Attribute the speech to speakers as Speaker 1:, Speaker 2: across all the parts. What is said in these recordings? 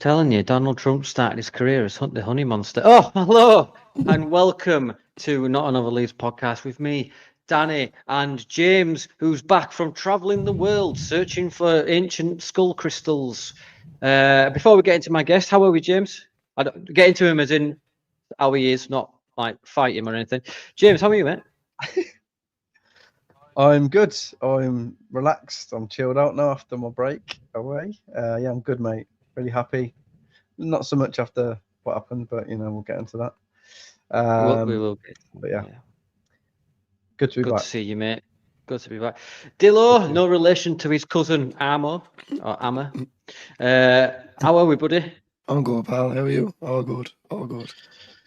Speaker 1: telling you, Donald Trump started his career as the honey monster. Oh, hello, and welcome to Not Another Leeds podcast with me, Danny, and James, who's back from travelling the world searching for ancient skull crystals. Before we get into my guest, how are we, James? I don't get into him as in how he is, not like fight him or anything. James, how are you, mate?
Speaker 2: I'm good. I'm relaxed. I'm chilled out now after my break away. Yeah, I'm good, mate. Really happy. Not so much after what happened, but we'll get into that.
Speaker 1: We will get.
Speaker 2: But yeah. Good to be back.
Speaker 1: Good to see you, mate. Good to be back. Dillo, no relation to his cousin Amo or Amma. How are we, buddy?
Speaker 3: I'm good, pal. How are you? All good. All good.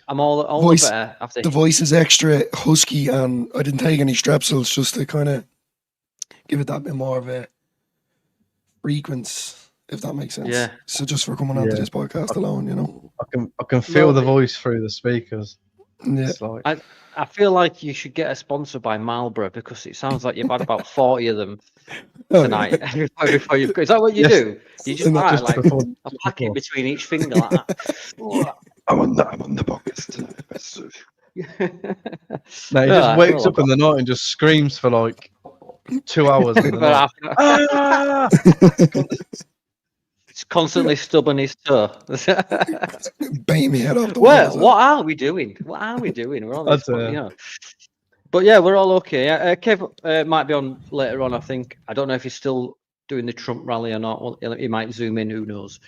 Speaker 1: I'm all voice, better after.
Speaker 3: The voice is extra husky, and I didn't take any strepsils just to kind of give it that bit more of a frequency, if that makes sense.
Speaker 1: Yeah.
Speaker 3: So just for coming onto this podcast alone,
Speaker 2: I can feel the voice through the speakers.
Speaker 3: Yeah.
Speaker 2: It's like...
Speaker 1: I feel like you should get a sponsor by Marlboro because it sounds like you've had about 40 of them tonight. Before you, is that what you do? You just buy like a packet between each finger like that.
Speaker 2: I'm on the podcast tonight. No, he just wakes up in the night and just screams for like 2 hours.
Speaker 1: It's constantly stubbing his toe.
Speaker 3: Bang me head off the
Speaker 1: wall. What are we doing? What are we doing? We're on this, But yeah, we're all okay. Kev might be on later on, I think. I don't know if he's still doing the Trump rally or not. Well, he might zoom in, who knows.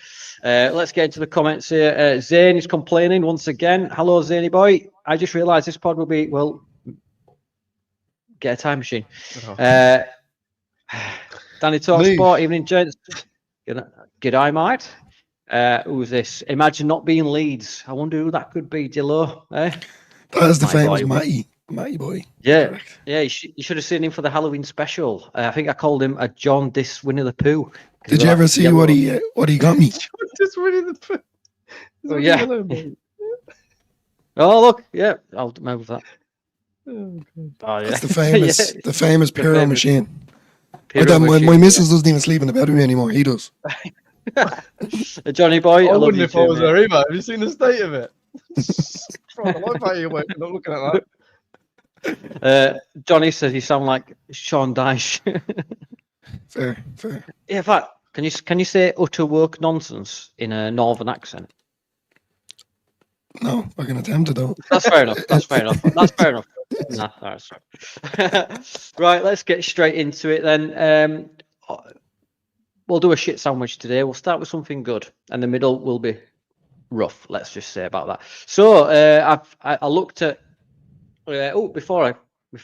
Speaker 1: Let's get into the comments here. Zane is complaining once again. Hello, Zaney boy. I just realised this pod will be, well, get a time machine. Danny Talk Sport, evening, gents. G'day, mate. Who's this? Imagine not being Leeds. I wonder who that could be, Dillo.
Speaker 3: That's the famous Matty boy.
Speaker 1: Yeah, correct. Yeah. You should have seen him for the Halloween special. I think I called him a John Dis Winnie the Pooh.
Speaker 3: Did you ever see what he got me?
Speaker 2: John Dis Winnie the Pooh.
Speaker 1: Oh yeah. Oh look, yeah. I'll move that.
Speaker 2: Oh,
Speaker 1: yeah.
Speaker 3: That's the famous Pyro machine. My missus doesn't even sleep in the bed with me anymore. He does.
Speaker 1: Johnny boy,
Speaker 2: I wouldn't if I was there either. Have you seen the state of it? I like how you're waking up looking at
Speaker 1: that. Johnny says you sound like Sean Dyche.
Speaker 3: Fair.
Speaker 1: Yeah, in fact, can you say utter woke nonsense in a northern accent?
Speaker 3: No, I can attempt it though.
Speaker 1: That's fair enough. No, that's right. Right, let's get straight into it then. We'll do a shit sandwich today. We'll start with something good, and the middle will be rough. Let's just say about that. So I looked at. Before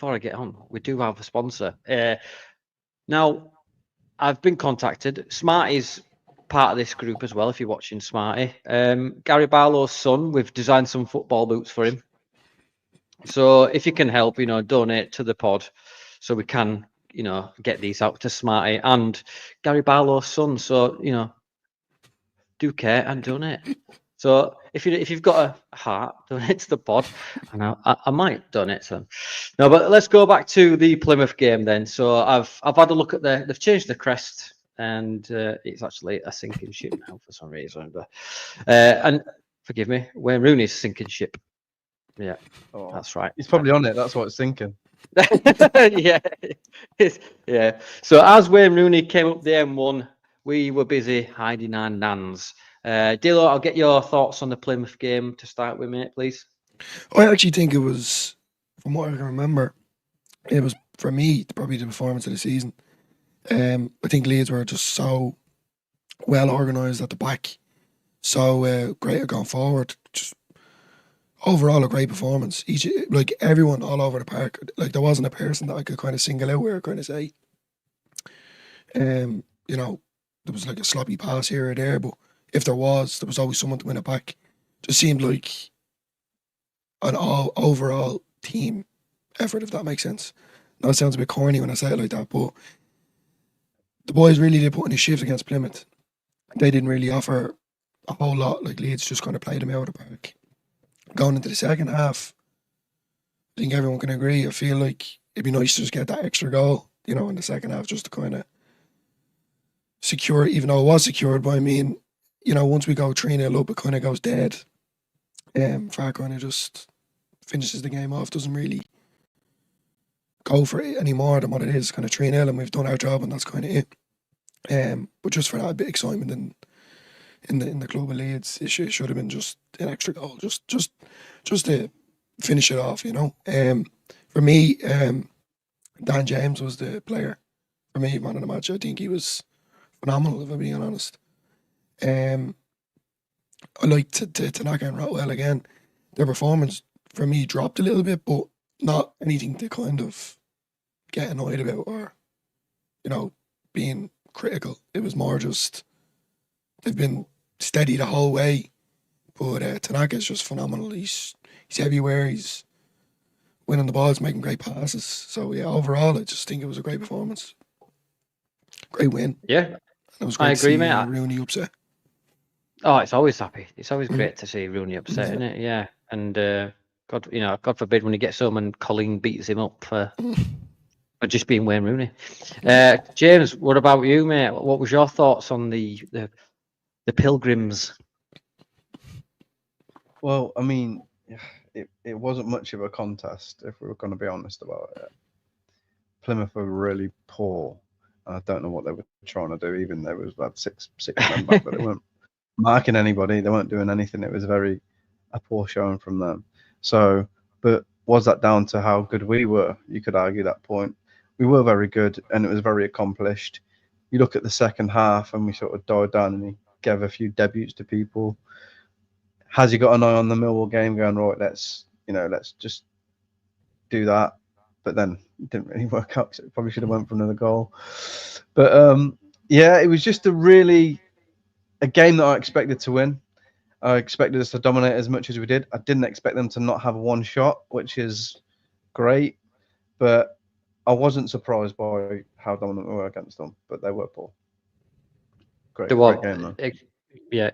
Speaker 1: I get on, we do have a sponsor. Now, I've been contacted. Smarty's part of this group as well. If you're watching Smarty, Gary Barlow's son, we've designed some football boots for him. So if you can help, donate to the pod, so we can, get these out to Smarty and Gary Barlow's son. So do care and donate. So if you've got a heart, donate to the pod, and I might donate some. No, but let's go back to the Plymouth game then. So I've had a look at they've changed the crest, and it's actually a sinking ship now for some reason. But and forgive me, Wayne Rooney's sinking ship. Yeah, that's right.
Speaker 2: He's probably on it. That's what it's thinking.
Speaker 1: Yeah. So as Wayne Rooney came up the M1, we were busy hiding our nans. Dillo, I'll get your thoughts on the Plymouth game to start with, mate, please.
Speaker 3: I actually think it was, from what I can remember, it was, for me, probably the performance of the season. I think Leeds were just so well organised at the back, so great at going forward. Just overall a great performance. Everyone all over the park, there wasn't a person that I could kind of single out or kind of say, there was like a sloppy pass here or there, but if there was always someone to win it back. Just seemed like an overall team effort, if that makes sense. Now it sounds a bit corny when I say it like that, but the boys really did put in a shift against Plymouth. They didn't really offer a whole lot. Leeds just kind of played them out of the park. Going into the second half, I think everyone can agree. I feel like it'd be nice to just get that extra goal, in the second half, just to kind of secure it, even though it was secured. But I mean, you know, once we go 3-0 up, it kind of goes dead. Far kind of just finishes the game off, doesn't really go for it any more than what it is, kind of 3-0, and we've done our job, and that's kind of it. But just for that bit of excitement in the club of Leeds, it should have been just an extra goal, just to finish it off, you know. For me, Dan James was the player. For me, man of the match. I think he was phenomenal, if I'm being honest. I liked Tanaka and Rotwell again. Their performance for me dropped a little bit, but not anything to kind of get annoyed about or, you know, being critical. It was more just they've been steady the whole way. But Tanaka's just phenomenal. He's everywhere. He's winning the balls, making great passes. So yeah, overall, I just think it was a great performance. Great win.
Speaker 1: Yeah,
Speaker 3: And it was great
Speaker 1: I agree,
Speaker 3: to see
Speaker 1: mate.
Speaker 3: Rooney upset.
Speaker 1: Oh, it's always happy. It's always great to see Rooney upset,
Speaker 3: Yeah.
Speaker 1: isn't it? Yeah, and God forbid when he gets home and Colleen beats him up for just being Wayne Rooney. James, what about you, mate? What was your thoughts on the Pilgrims?
Speaker 2: Well, I mean, it wasn't much of a contest, if we were going to be honest about it. Plymouth were really poor. I don't know what they were trying to do. Even there was about six men back, but they weren't marking anybody. They weren't doing anything. It was a poor showing from them. So, but was that down to how good we were? You could argue that point. We were very good, and it was very accomplished. You look at the second half, and we sort of died down, and he gave a few debuts to people. Has he got an eye on the Millwall game, going right? Let's just do that. But then it didn't really work out. So it probably should have went for another goal. But yeah, it was just a game that I expected to win. I expected us to dominate as much as we did. I didn't expect them to not have one shot, which is great. But I wasn't surprised by how dominant we were against them. But they were poor. Great game, though.
Speaker 1: Yeah,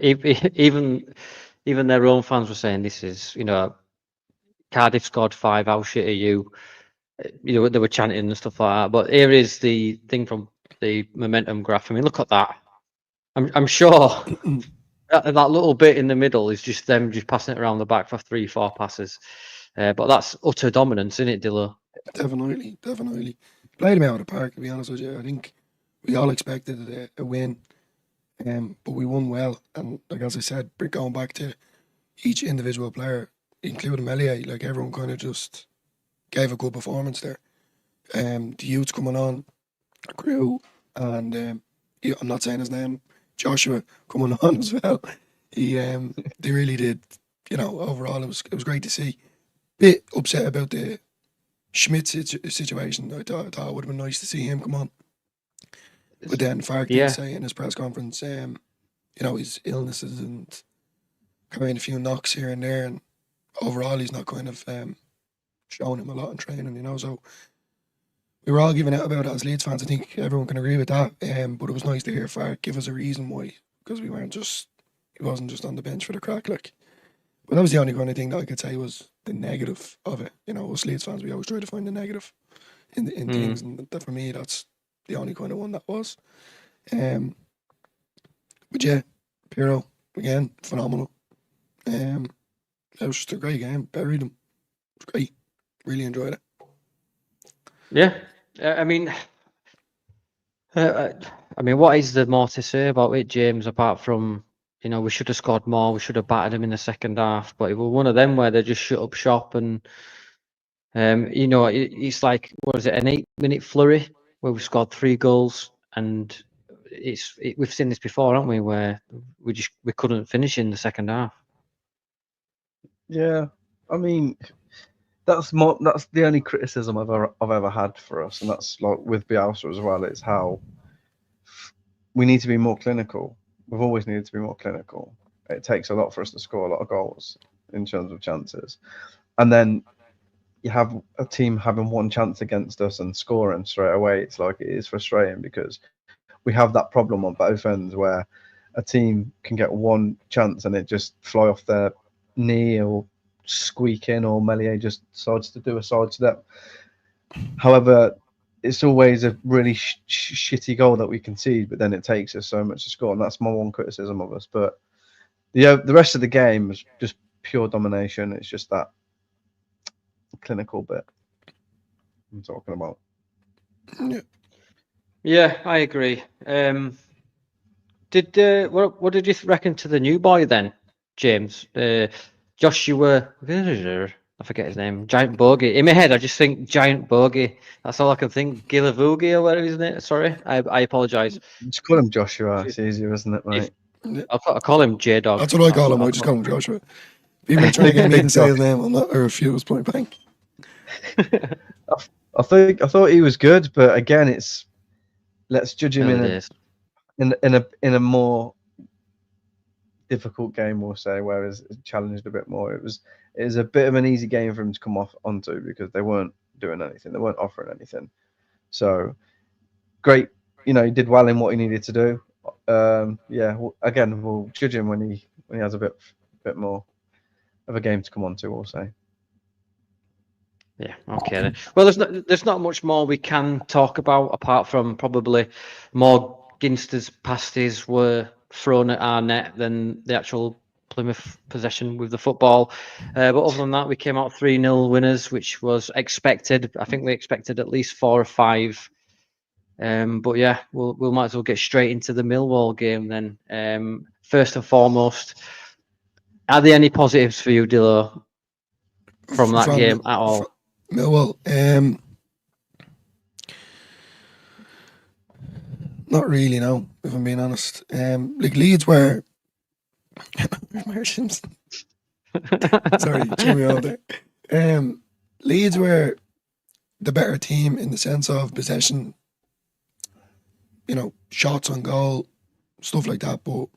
Speaker 1: even their own fans were saying this is, Cardiff scored 5. How shit are you? They were chanting and stuff like that. But here is the thing from the momentum graph. I mean, look at that. I'm sure that little bit in the middle is just them just passing it around the back for 3-4 passes. But that's utter dominance, isn't it, Dillo?
Speaker 3: Definitely. Played him out of the park, to be honest with you. I think we all expected a win, but we won well. And like as I said, going back to each individual player, including Melia, like everyone kind of just gave a good performance there. The youths coming on, Crew, and I'm not saying his name, Joshua coming on as well. They really did. Overall, it was great to see. Bit upset about the Schmidt situation. I thought it would have been nice to see him come on. But then Fark did say in his press conference, his illnesses and carrying a few knocks here and there, and overall he's not kind of showing him a lot in training, so we were all giving out about it as Leeds fans. I think everyone can agree with that. But it was nice to hear Fark give us a reason why, because he wasn't just on the bench for the crack, like. But that was the only kind of thing that I could say was the negative of it. Us Leeds fans, we always try to find the negative in things, and that for me, that's the only kind of one that was. But yeah, Pirro again, phenomenal. It was just a great game. Buried him. It was great. Really enjoyed it.
Speaker 1: Yeah, I mean, what is there more to say about it, James? Apart from we should have scored more, we should have battered them in the second half, but it was one of them where they just shut up shop, and it's like, what is it, an 8-minute flurry where we scored 3 goals, and we've seen this before, haven't we? Where we couldn't finish in the second half.
Speaker 2: Yeah, I mean, that's the only criticism I've ever had for us, and that's like with Bielsa as well. It's how we need to be more clinical. We've always needed to be more clinical. It takes a lot for us to score a lot of goals in terms of chances, and then you have a team having one chance against us and scoring straight away. It's like, it is frustrating because we have that problem on both ends where a team can get one chance and it just fly off their knee or squeak in, or Melier just decides to do a sidestep. However, it's always a really shitty goal that we concede, but then it takes us so much to score, and that's my one criticism of us. But the rest of the game was just pure domination. It's just that clinical bit I'm talking about.
Speaker 1: Yeah, I agree. What did you reckon to the new boy then, James? Joshua, I forget his name. Giant Bogey. In my head, I just think Giant Bogey. That's all I can think. Gilavugi or whatever his name. Sorry, I apologise.
Speaker 2: Just call him Joshua. It's easier, isn't it, mate?
Speaker 1: I'll call him J Dog.
Speaker 3: That's what I call him. I just call him Joshua. People are trying to get me to say his name. I'm not, I refuse point blank.
Speaker 2: I thought he was good, but again, let's judge him in a more difficult game, we'll say, whereas it challenged a bit more. It was a bit of an easy game for him to come off onto because they weren't doing anything, they weren't offering anything. So great, he did well in what he needed to do. Again, we'll judge him when he has a bit more of a game to come on to, we'll say.
Speaker 1: Yeah, okay then. Well, there's not much more we can talk about apart from probably more Ginster's pasties were thrown at our net than the actual Plymouth possession with the football. But other than that, we came out 3-0 winners, which was expected. I think we expected at least 4 or 5. But yeah, we'll might as well get straight into the Millwall game then. First and foremost, are there any positives for you, Dillo, from that game at all?
Speaker 3: Millwall, not really, no, if I'm being honest. Like Leeds were sorry, chew me out there. Leeds were the better team in the sense of possession, shots on goal, stuff like that, but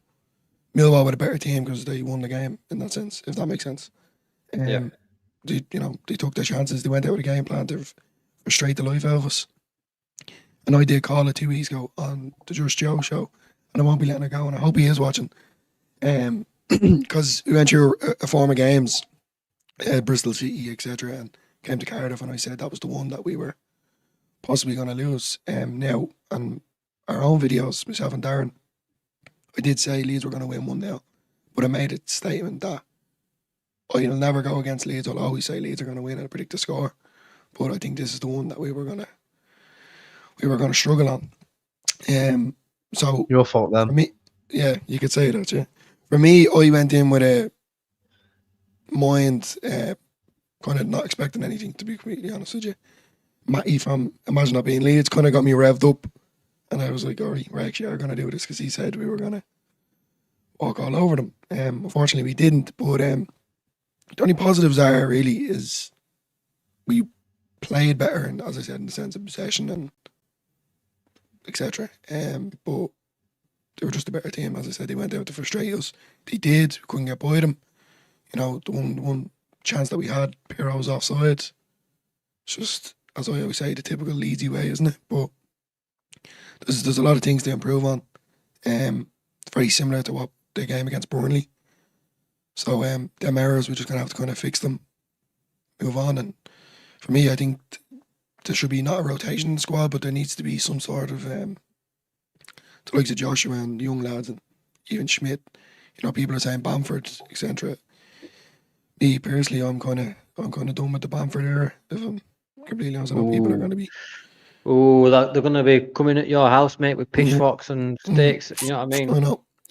Speaker 3: Millwall were a better team because they won the game in that sense, if that makes sense.
Speaker 1: Yeah.
Speaker 3: They took their chances. They went out with a game plan to frustrate the life out of us. And I did call it 2 weeks ago on the Just Joe show, and I won't be letting it go. And I hope he is watching, because we went through a form of games, Bristol City, etc., and came to Cardiff, and I said that was the one that we were possibly going to lose. Now, on our own videos, myself and Darren, I did say Leeds were going to win 1-0, but I made a statement that I'll never go against Leeds. I'll always say Leeds are going to win and predict the score. But I think this is the one that we were going to struggle on. So
Speaker 2: your fault then.
Speaker 3: For me, yeah, you could say that. Yeah, for me, I went in with a mind kind of not expecting anything. To be completely honest with you, Matty from Imagine Not Being Leeds kind of got me revved up, and I was like, "All right, we're actually going to do this," because he said we were going to walk all over them. Unfortunately, we didn't. But the only positives are really is we played better, and as I said, in the sense of possession and etc. But they were just a better team. As I said, they went out to frustrate us. They did. We couldn't get by them. The one chance that we had, Pirro was offside. It's just, as I always say, the typical Leedsy way, isn't it? But there's a lot of things to improve on. Very similar to what the game against Burnley. So them errors, we're just going to have to kind of fix them, move on. And for me, I think there should be not a rotation in the squad, but there needs to be some sort of, the likes of Joshua and young lads and even Schmidt, people are saying Bamford, etc. Me personally, I'm kind of done with the Bamford era, if I'm completely honest. I know people are going to be...
Speaker 1: Oh, they're going to be coming at your house, mate, with pitchforks and stakes. You know what I mean?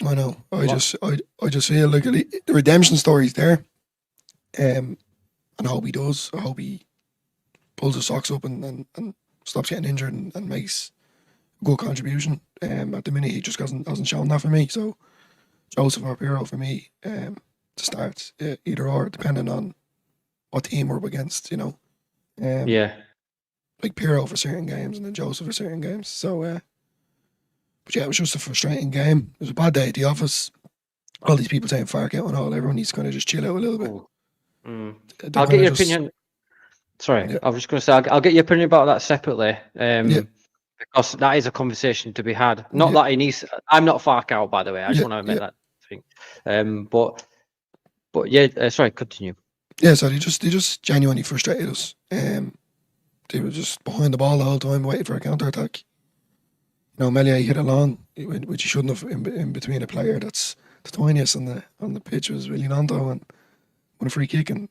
Speaker 3: I know. I just feel like the redemption story's there, and I hope he does. I hope he pulls his socks up and stops getting injured and makes a good contribution. At the minute, he just hasn't shown that for me. So Joseph or Pirro for me to start, either or, depending on what team we're up against.
Speaker 1: Yeah.
Speaker 3: Like Pirro for certain games and then Joseph for certain games. So. But yeah, it was just a frustrating game. It was a bad day at the office. All these people saying fark out and all. Everyone needs to kind of just chill out a little bit.
Speaker 1: I'll get your opinion. Sorry, yeah. I was just going to say, I'll get your opinion about that separately. Because that is a conversation to be had. Not that he needs... I'm not fark out, by the way. I just want to make that thing. But yeah, sorry, continue.
Speaker 3: Yeah, so they just genuinely frustrated us. They were just behind the ball the whole time, waiting for a counter attack. You know, Melier hit it long, which he shouldn't have, in between a player that's the tiniest on the pitch was Willie Nanto, and won a free kick, and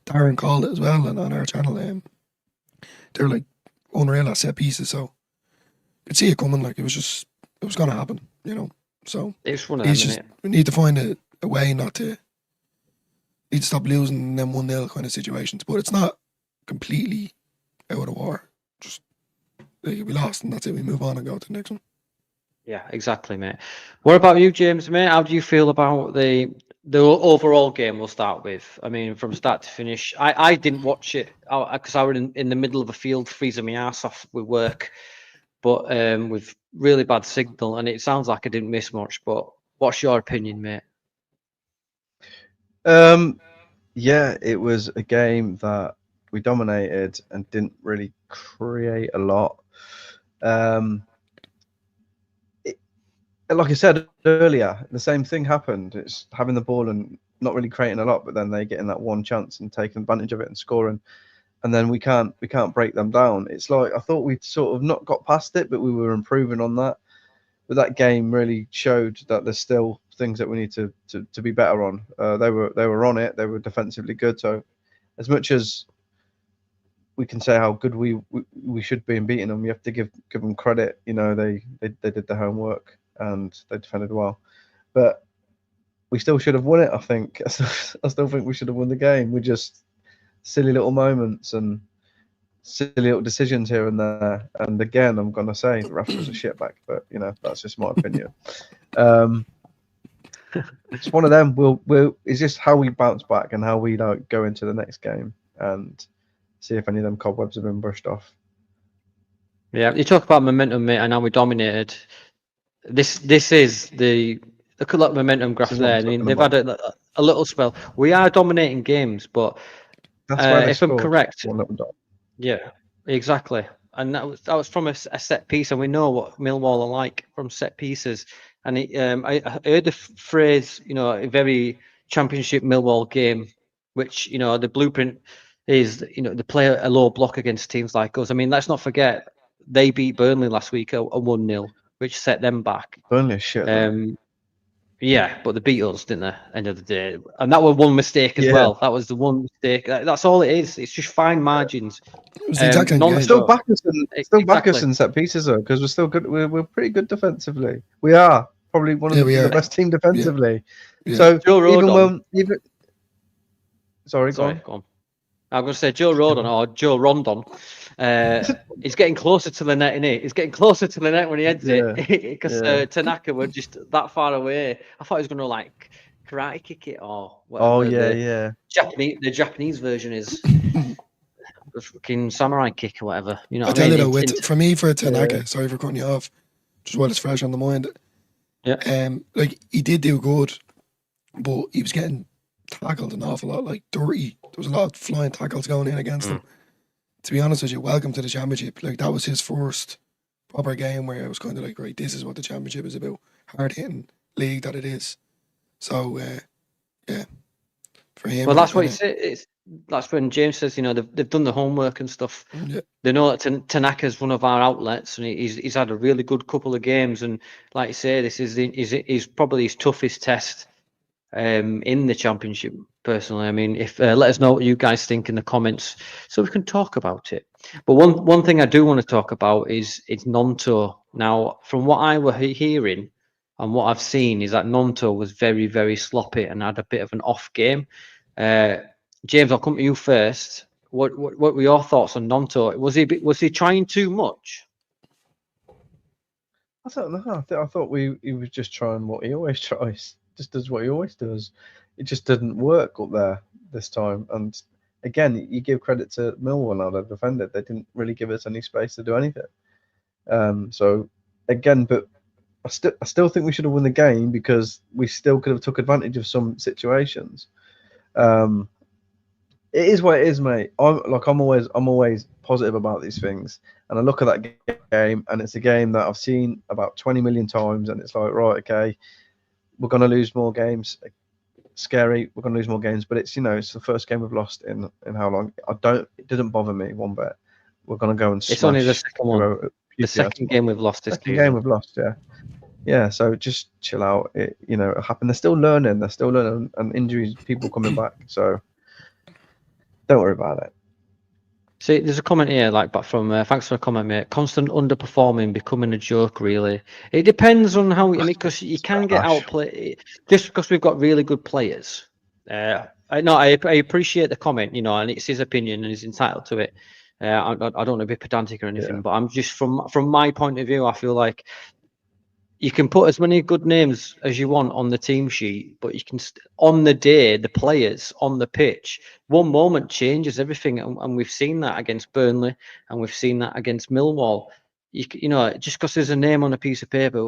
Speaker 3: Darren called it as well, and on our channel, they're like unreal at set pieces, so you could see it coming. Like it was going to happen, you know. So
Speaker 1: It's one of them, innit?
Speaker 3: we need to find a way not to need to stop losing them 1-0 kind of situations, but it's not completely out of the war. Just like, we lost, and that's it. We move on and go to the next one.
Speaker 1: Yeah, exactly, mate. What about you, James, mate? How do you feel about the overall game? We'll start with. I mean, from start to finish. I didn't watch it because I was in the middle of a field freezing my ass off with work, but with really bad signal, and it sounds like I didn't miss much. But what's your opinion, mate?
Speaker 2: Yeah, it was a game that we dominated and didn't really create a lot. Like I said earlier, the same thing happened. It's having the ball and not really creating a lot, but then they getting that one chance and taking advantage of it and scoring, and then we can't break them down. It's like I thought we'd sort of not got past it, but we were improving on that. But that game really showed that there's still things that we need to be better on. They were on it. They were defensively good. So as much as we can say how good we should be in beating them, you have to give them credit. You know, they did the homework and they defended well. But we still should have won it, I think. I still think we should have won the game. We're just silly little moments and silly little decisions here and there. And again, I'm going to say the ref was a shitbag, but, you know, that's just my opinion. It's one of them. It's just how we bounce back and how we go into the next game and see if any of them cobwebs have been brushed off.
Speaker 1: Yeah, you talk about momentum, mate, and how we dominated. This is the look at that momentum graph there. I mean, they've had a little spell. We are dominating games, but if I'm correct, yeah, exactly. And that was from a set piece, and we know what Millwall are like from set pieces. And I heard the phrase, you know, a very Championship Millwall game, which, you know, the blueprint is, you know, they play a low block against teams like us. I mean, let's not forget they beat Burnley last week a 1-0, which set them back.
Speaker 2: Burnley is shit.
Speaker 1: Yeah, but they beat us, didn't they? End of the day, and that was one mistake as well. That was the one mistake. That's all it is. It's just fine margins.
Speaker 3: It was the exact same game.
Speaker 2: Still back us in set pieces though, because we're still good. We're pretty good defensively. We are probably one of the best team defensively.
Speaker 3: Yeah.
Speaker 2: So
Speaker 1: Joe Rodon,
Speaker 2: sorry,
Speaker 1: go on. I'm going to say Joe Rodon or Joe Rondon. He's getting closer to the net, isn't he? He's getting closer to the net when he heads it, because Tanaka were just that far away. I thought he was going to like karate kick it or whatever.
Speaker 2: Oh yeah,
Speaker 1: The Japanese version is the fucking samurai kick or whatever. You know,
Speaker 3: I tell you though, for me, for Tanaka, sorry for cutting you off, just while it's fresh on the mind.
Speaker 1: Yeah.
Speaker 3: Like he did do good, but he was getting tackled an awful lot, like dirty. There was a lot of flying tackles going in against him. To be honest with you, welcome to the Championship. Like that was his first proper game where I was kind of like, right, this is what the Championship is about. Hard hitting league that it is. So yeah, for him.
Speaker 1: Well, that's what he said. That's when James says, you know, they've done the homework and stuff.
Speaker 3: Yeah.
Speaker 1: They know that Tanaka's one of our outlets, and he's had a really good couple of games. And like you say, this is probably his toughest test in the Championship. Personally, I mean, if let us know what you guys think in the comments, so we can talk about it. But one thing I do want to talk about is Nonto. Now, from what I were hearing and what I've seen, is that Nonto was very, very sloppy and had a bit of an off game. James, I'll come to you first. What were your thoughts on Nonto? Was he trying too much?
Speaker 2: I don't know. I thought he was just trying what he always tries. Just does what he always does. It just didn't work up there this time. And again, you give credit to Millwall now, they defended. They didn't really give us any space to do anything. So again, but I still think we should have won the game because we still could have took advantage of some situations. It is what it is, mate. I'm always positive about these things, and I look at that game, and it's a game that I've seen about 20 million times, and it's like, right, okay, we're gonna lose more games. Scary, we're gonna lose more games, but it's, you know, it's the first game we've lost in how long? It didn't bother me one bit. we're going to go and
Speaker 1: It's only the
Speaker 2: smash
Speaker 1: second one.
Speaker 2: whoever-
Speaker 1: The
Speaker 2: QPR.
Speaker 1: second game we've lost this
Speaker 2: Second
Speaker 1: season.
Speaker 2: game we've lost, yeah. Yeah, so just chill out. It happened. They're still learning, and injuries, people coming back. So don't worry about it.
Speaker 1: See, there's a comment here, but from thanks for the comment, mate. Constant underperforming, becoming a joke. Really, it depends on how. Because you can get
Speaker 2: Gosh.
Speaker 1: outplayed just because we've got really good players. I appreciate the comment, and it's his opinion and he's entitled to it. I don't want to be pedantic or anything,
Speaker 2: Yeah.
Speaker 1: but I'm just from my point of view, I feel like you can put as many good names as you want on the team sheet, but you can on the day, the players on the pitch, one moment changes everything, and we've seen that against Burnley, and we've seen that against Millwall. Just because there's a name on a piece of paper,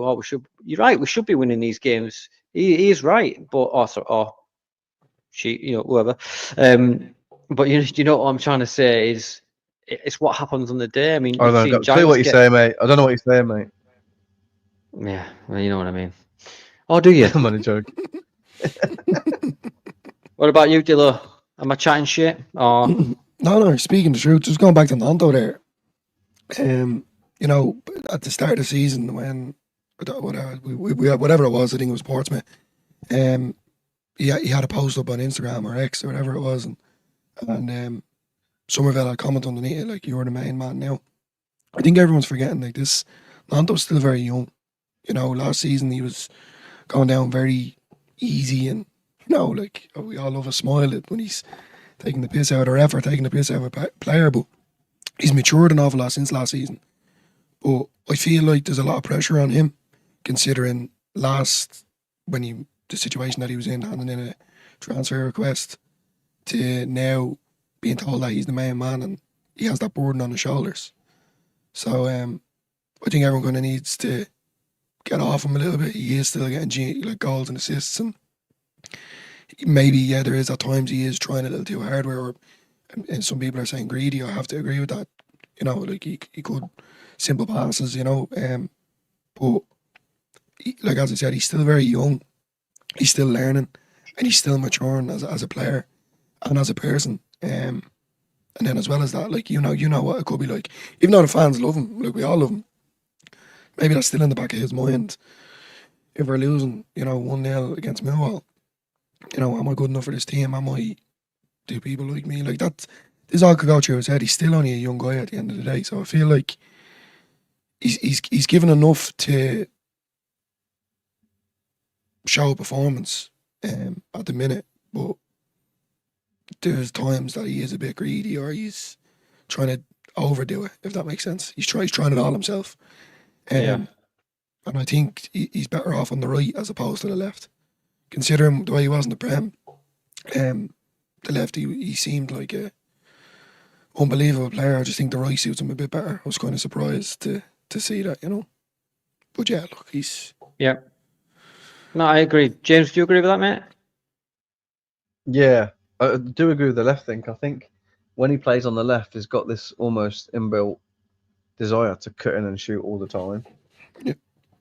Speaker 1: you're right, we should be winning these games. He is right, but whoever. But you know what I'm trying to say is, it's what happens on the day. I mean,
Speaker 2: I
Speaker 1: you've
Speaker 2: don't
Speaker 1: seen
Speaker 2: know. Clear what you're saying, mate. I don't know what you're saying, mate.
Speaker 1: Yeah, well, you know what I mean. Oh, do you?
Speaker 2: I'm only joking.
Speaker 1: What about you, Dillo? Am I chatting shit? Or
Speaker 3: No, speaking the truth, just going back to Nanto there. At the start of the season when whatever it was, I think it was Portsmouth. He had a post up on Instagram or X or whatever it was, and Somerville had comment underneath it like, "You're the main man now." I think everyone's forgetting like this. Nanto's still very young. Last season he was going down very easy, and we all love a smile when he's taking the piss out, or ever taking the piss out of a player, but he's matured an awful lot since last season. But I feel like there's a lot of pressure on him, considering the situation that he was in, handing in a transfer request, to now being told that he's the main man and he has that burden on his shoulders. So I think everyone kind of needs to get off him a little bit. He is still getting goals and assists, and maybe there is at times he is trying a little too hard. And some people are saying greedy. I have to agree with that. He could simple passes. But as I said, he's still very young. He's still learning, and he's still maturing as a player and as a person. And then as well as that, you know what it could be like. Even though the fans love him, we all love him. Maybe that's still in the back of his mind. If we're losing, 1-0 against Millwall, am I good enough for this team? Do people like me? This all could go through his head. He's still only a young guy at the end of the day. So I feel like he's given enough to show a performance at the minute. But there's times that he is a bit greedy, or he's trying to overdo it, if that makes sense. He's trying it all himself. And I think he's better off on the right as opposed to the left. Considering the way he was in the Prem, the left, he seemed like a unbelievable player. I just think the right suits him a bit better. I was kind of surprised to see that, But yeah, look, he's...
Speaker 1: Yeah. No, I agree. James, do you agree with that, mate?
Speaker 2: Yeah, I do agree with the left thing. I think when he plays on the left, he's got this almost inbuilt desire to cut in and shoot all the time.
Speaker 3: Yeah.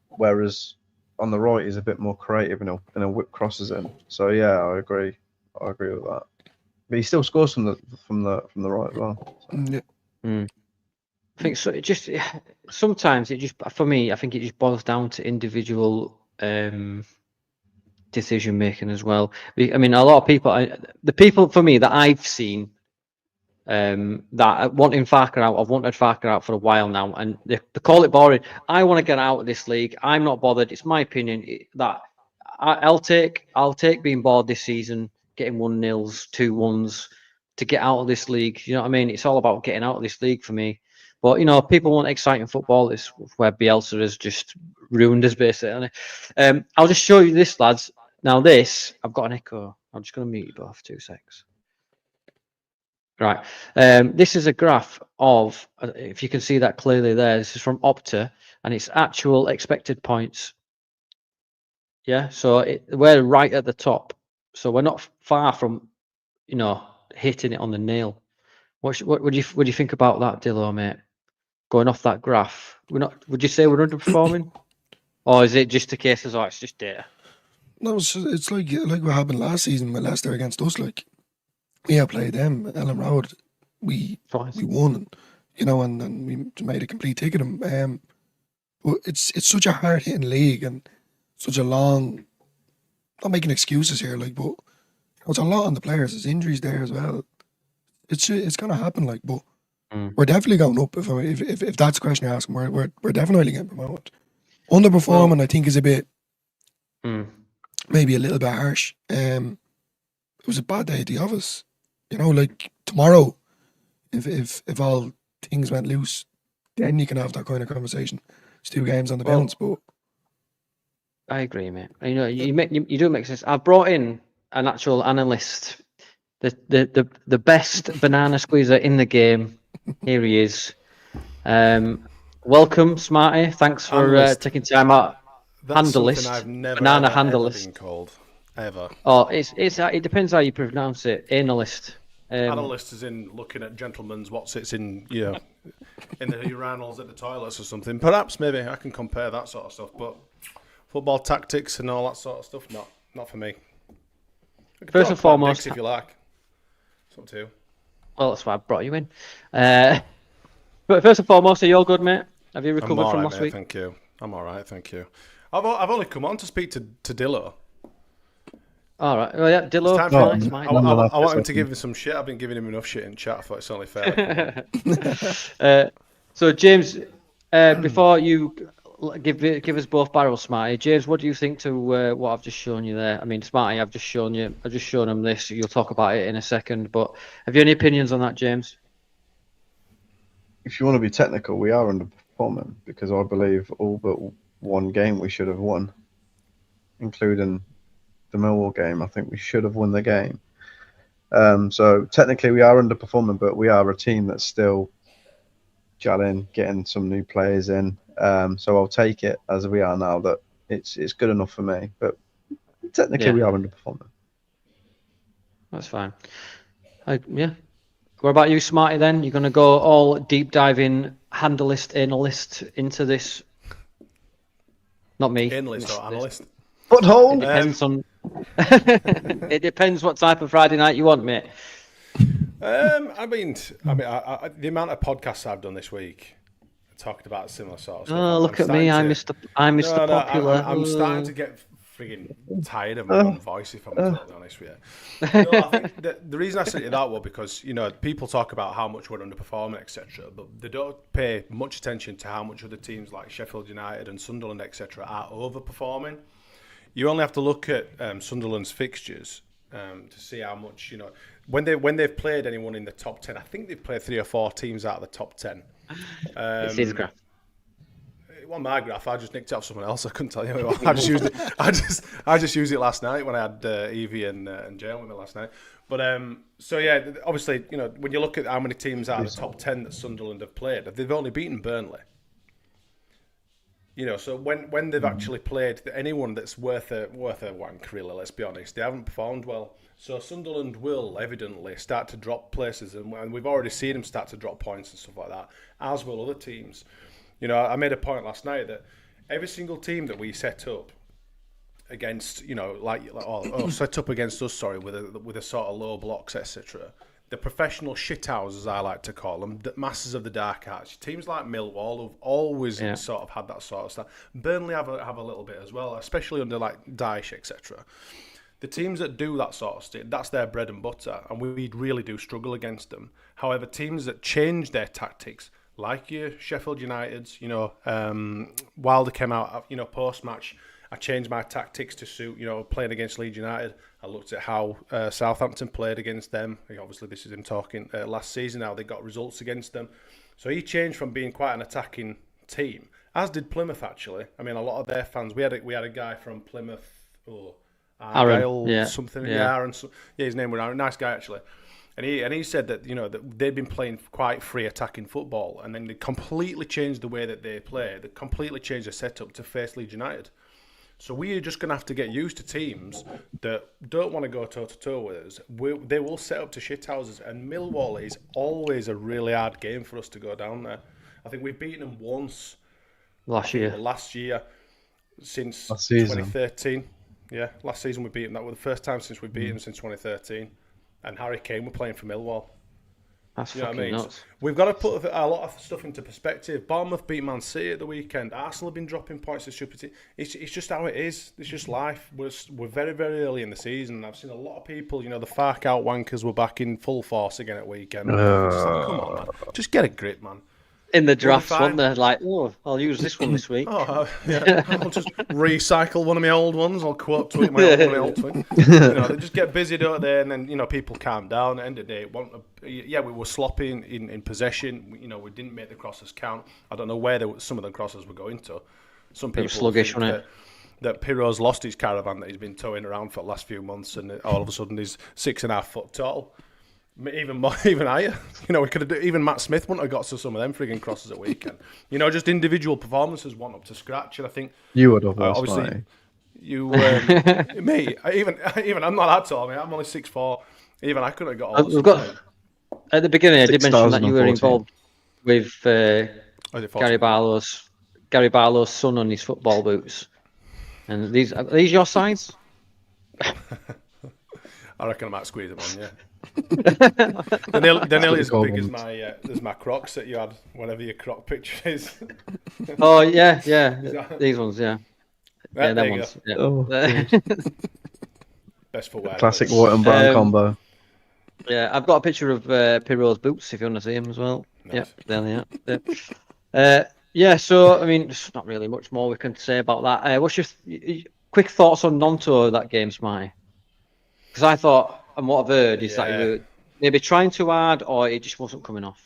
Speaker 2: Whereas on the right, he's a bit more creative and a whip crosses in. So yeah, I agree with that. But he still scores from the right as well. So.
Speaker 3: Yeah.
Speaker 1: I think so. Sometimes for me, I think it just boils down to individual decision making as well. I mean, a lot of people, the people for me that I've seen that wanting Farker out, I've wanted Farker out for a while now, and they call it boring. I want to get out of this league. I'm not bothered. It's my opinion that I'll take being bored this season, getting 1-0s, 2-1s to get out of this league. You know what I mean? It's all about getting out of this league for me. But people want exciting football. It's where Bielsa has just ruined us, basically. I'll just show you this, lads. Now this, I've got an echo. I'm just going to mute you both 2 secs. Right. This is a graph of, if you can see that clearly there, this is from Opta, and it's actual expected points. Yeah, so we're right at the top. So we're not far from, hitting it on the nail. What do you think about that, Dillo, mate? Going off that graph, would you say we're underperforming, or is it just a case of it's just data?
Speaker 3: No, it's like what happened last season with Leicester against us. We have played them, Ellen Road. We won, and you know, and we made a complete ticket of him. But it's such a hard hitting league and such a long. Not making excuses here, like, but it's a lot on the players. There's injuries there as well. It's gonna happen, like, but we're definitely going up. If that's the question you're asking, we're definitely getting promoted. Underperforming, I think, is a bit maybe a little bit harsh. It was a bad day at the office. You know, like tomorrow, if all things went loose, then you can have that kind of conversation. It's 2 games on the bounce, but
Speaker 1: I agree, mate. You know, you do make sense. I've brought in an actual analyst, the best banana squeezer in the game. Here he is. Welcome, Smarty. Thanks for taking time out.
Speaker 4: That's
Speaker 1: Handlist.
Speaker 4: something I've never
Speaker 1: Banana
Speaker 4: ever
Speaker 1: handlist.
Speaker 4: been called ever.
Speaker 1: Oh, it depends how you pronounce it. Analyst.
Speaker 4: Analyst is in looking at gentlemen's what's it's in, you know, in the urinals at the toilets or something. Perhaps maybe I can compare that sort of stuff, but football tactics and all that sort of stuff, not for me.
Speaker 1: First and foremost,
Speaker 4: if you like, something too.
Speaker 1: Well, that's why I brought you in. But first and foremost, are you all good, mate? Have you recovered from last week?
Speaker 4: Thank you. I'm all right, thank you. I've only come on to speak to Dillo.
Speaker 1: All right. Well, yeah, Dillo.
Speaker 4: I want him to give me some shit. I've been giving him enough shit in chat. I thought it's only fair.
Speaker 1: So, James, before you give us both barrels, Smarty, James, what do you think to what I've just shown you there? I mean, Smarty, I've just shown him this. You'll talk about it in a second, but have you any opinions on that, James?
Speaker 2: If you want to be technical, we are underperforming because I believe all but one game we should have won, including the Millwall game. I think we should have won the game. So technically we are underperforming, but we are a team that's still gelling, getting some new players in. So I'll take it as we are now that it's good enough for me. But technically we are underperforming.
Speaker 1: That's fine. Yeah. What about you, Smarty, then? You're going to go all deep diving, handlist, analyst into this? Not me.
Speaker 4: Analyst or analyst?
Speaker 2: Butthole!
Speaker 1: It depends on... It depends what type of Friday night you want, mate.
Speaker 4: I mean, the amount of podcasts I've done this week, talked about similar sort of stuff.
Speaker 1: Oh, look at me! I'm Mr. Popular.
Speaker 4: I'm starting to get frigging tired of my own voice, if I'm totally honest with you. No, I think the reason I said it that way because people talk about how much we're underperforming, etc., but they don't pay much attention to how much other teams like Sheffield United and Sunderland, etc., are overperforming. You only have to look at Sunderland's fixtures to see how much when they've played anyone in the top 10. I think they've played 3 or 4 teams out of the top 10.
Speaker 1: It's his graph.
Speaker 4: It wasn't my graph. I just nicked it off someone else. I couldn't tell you. I just used it. I just used it last night when I had Evie and Jalen with me last night. But so yeah, obviously when you look at how many teams out of the top 10 that Sunderland have played, they've only beaten Burnley. So when they've actually played anyone that's worth a wank, really, let's be honest, they haven't performed well. So Sunderland will evidently start to drop places, and we've already seen them start to drop points and stuff like that, as will other teams. I made a point last night that every single team that we set up against, set up against us, with a sort of low blocks, etc. The professional shithouses, as I like to call them, the masters of the dark arts. Teams like Millwall have always sort of had that sort of stuff. Burnley have a little bit as well, especially under like Daesh, etc. The teams that do that sort of stuff, that's their bread and butter, and we really do struggle against them. However, teams that change their tactics, like your Sheffield Uniteds, Wilder came out, post-match, I changed my tactics to suit, playing against Leeds United. I looked at how Southampton played against them. Obviously, this is him talking last season, how they got results against them. So he changed from being quite an attacking team, as did Plymouth, actually. I mean, a lot of their fans, we had a guy from Plymouth, Aaron, something. Yeah, Aaron. Yeah, his name was Aaron. Nice guy, actually. And he said that that they'd been playing quite free attacking football, and then they completely changed the way that they play. They completely changed the setup to face Leeds United. So we are just going to have to get used to teams that don't want to go toe-to-toe with us. They will set up to shithouses, and Millwall is always a really hard game for us to go down there. I think we've beaten them once last year since 2013. Yeah, last season we beat them. That was the first time since we beat them since 2013. And Harry Kane were playing for Millwall.
Speaker 1: That's
Speaker 4: You know what I
Speaker 1: fucking
Speaker 4: mean?
Speaker 1: nuts.
Speaker 4: We've got to put a lot of stuff into perspective. Bournemouth beat Man City at the weekend. Arsenal have been dropping points to stupid teams. It's just how it is. It's just life. We're very, very early in the season. I've seen a lot of people, the Fark out wankers were back in full force again at weekend. It's just like, come on, man. Just get a grip, man.
Speaker 1: In the drafts,
Speaker 4: fine.
Speaker 1: weren't they? Like, oh, I'll use this one this week.
Speaker 4: Oh, yeah. I'll just recycle one of my old ones. I'll quote tweet one of my old tweets. They just get busy, don't they? And then, people calm down. At the end of the day, we were sloppy in possession. We didn't make the crosses count. I don't know where some of the crosses were going to. Some people
Speaker 1: sluggish,
Speaker 4: think
Speaker 1: wasn't it?
Speaker 4: that Pirro's lost his caravan that he's been towing around for the last few months, and all of a sudden he's 6.5 foot tall. Even higher, we could have. Even Matt Smith wouldn't have got to some of them frigging crosses at weekend. Just individual performances weren't up to scratch, and I think
Speaker 2: You would have,
Speaker 4: obviously
Speaker 2: Smarty.
Speaker 4: you, me, even I'm not that tall. I mean, I'm only 6'4". Even I couldn't have got all.
Speaker 1: We've got at the beginning. I did mention that you were
Speaker 2: 6,014.
Speaker 1: involved with Gary Barlow's son on his football boots, and are these your size?
Speaker 4: I reckon I might squeeze them on. Yeah. They're nearly as big as my Crocs that you had, whatever your Croc picture is.
Speaker 1: Oh yeah, these ones, yeah,
Speaker 4: There
Speaker 1: them
Speaker 4: you
Speaker 1: ones. Yeah.
Speaker 2: Oh,
Speaker 4: Best footwear.
Speaker 2: classic white and brown combo.
Speaker 1: Yeah, I've got a picture of Pirro's boots if you want to see them as well.
Speaker 4: Nice.
Speaker 1: Yeah, there they are. Yeah, so I mean, there's not really much more we can say about that. What's your quick thoughts on Nonto that game, Smarty? Because I thought, and what I've heard is that he were maybe trying too hard, or it just wasn't coming off.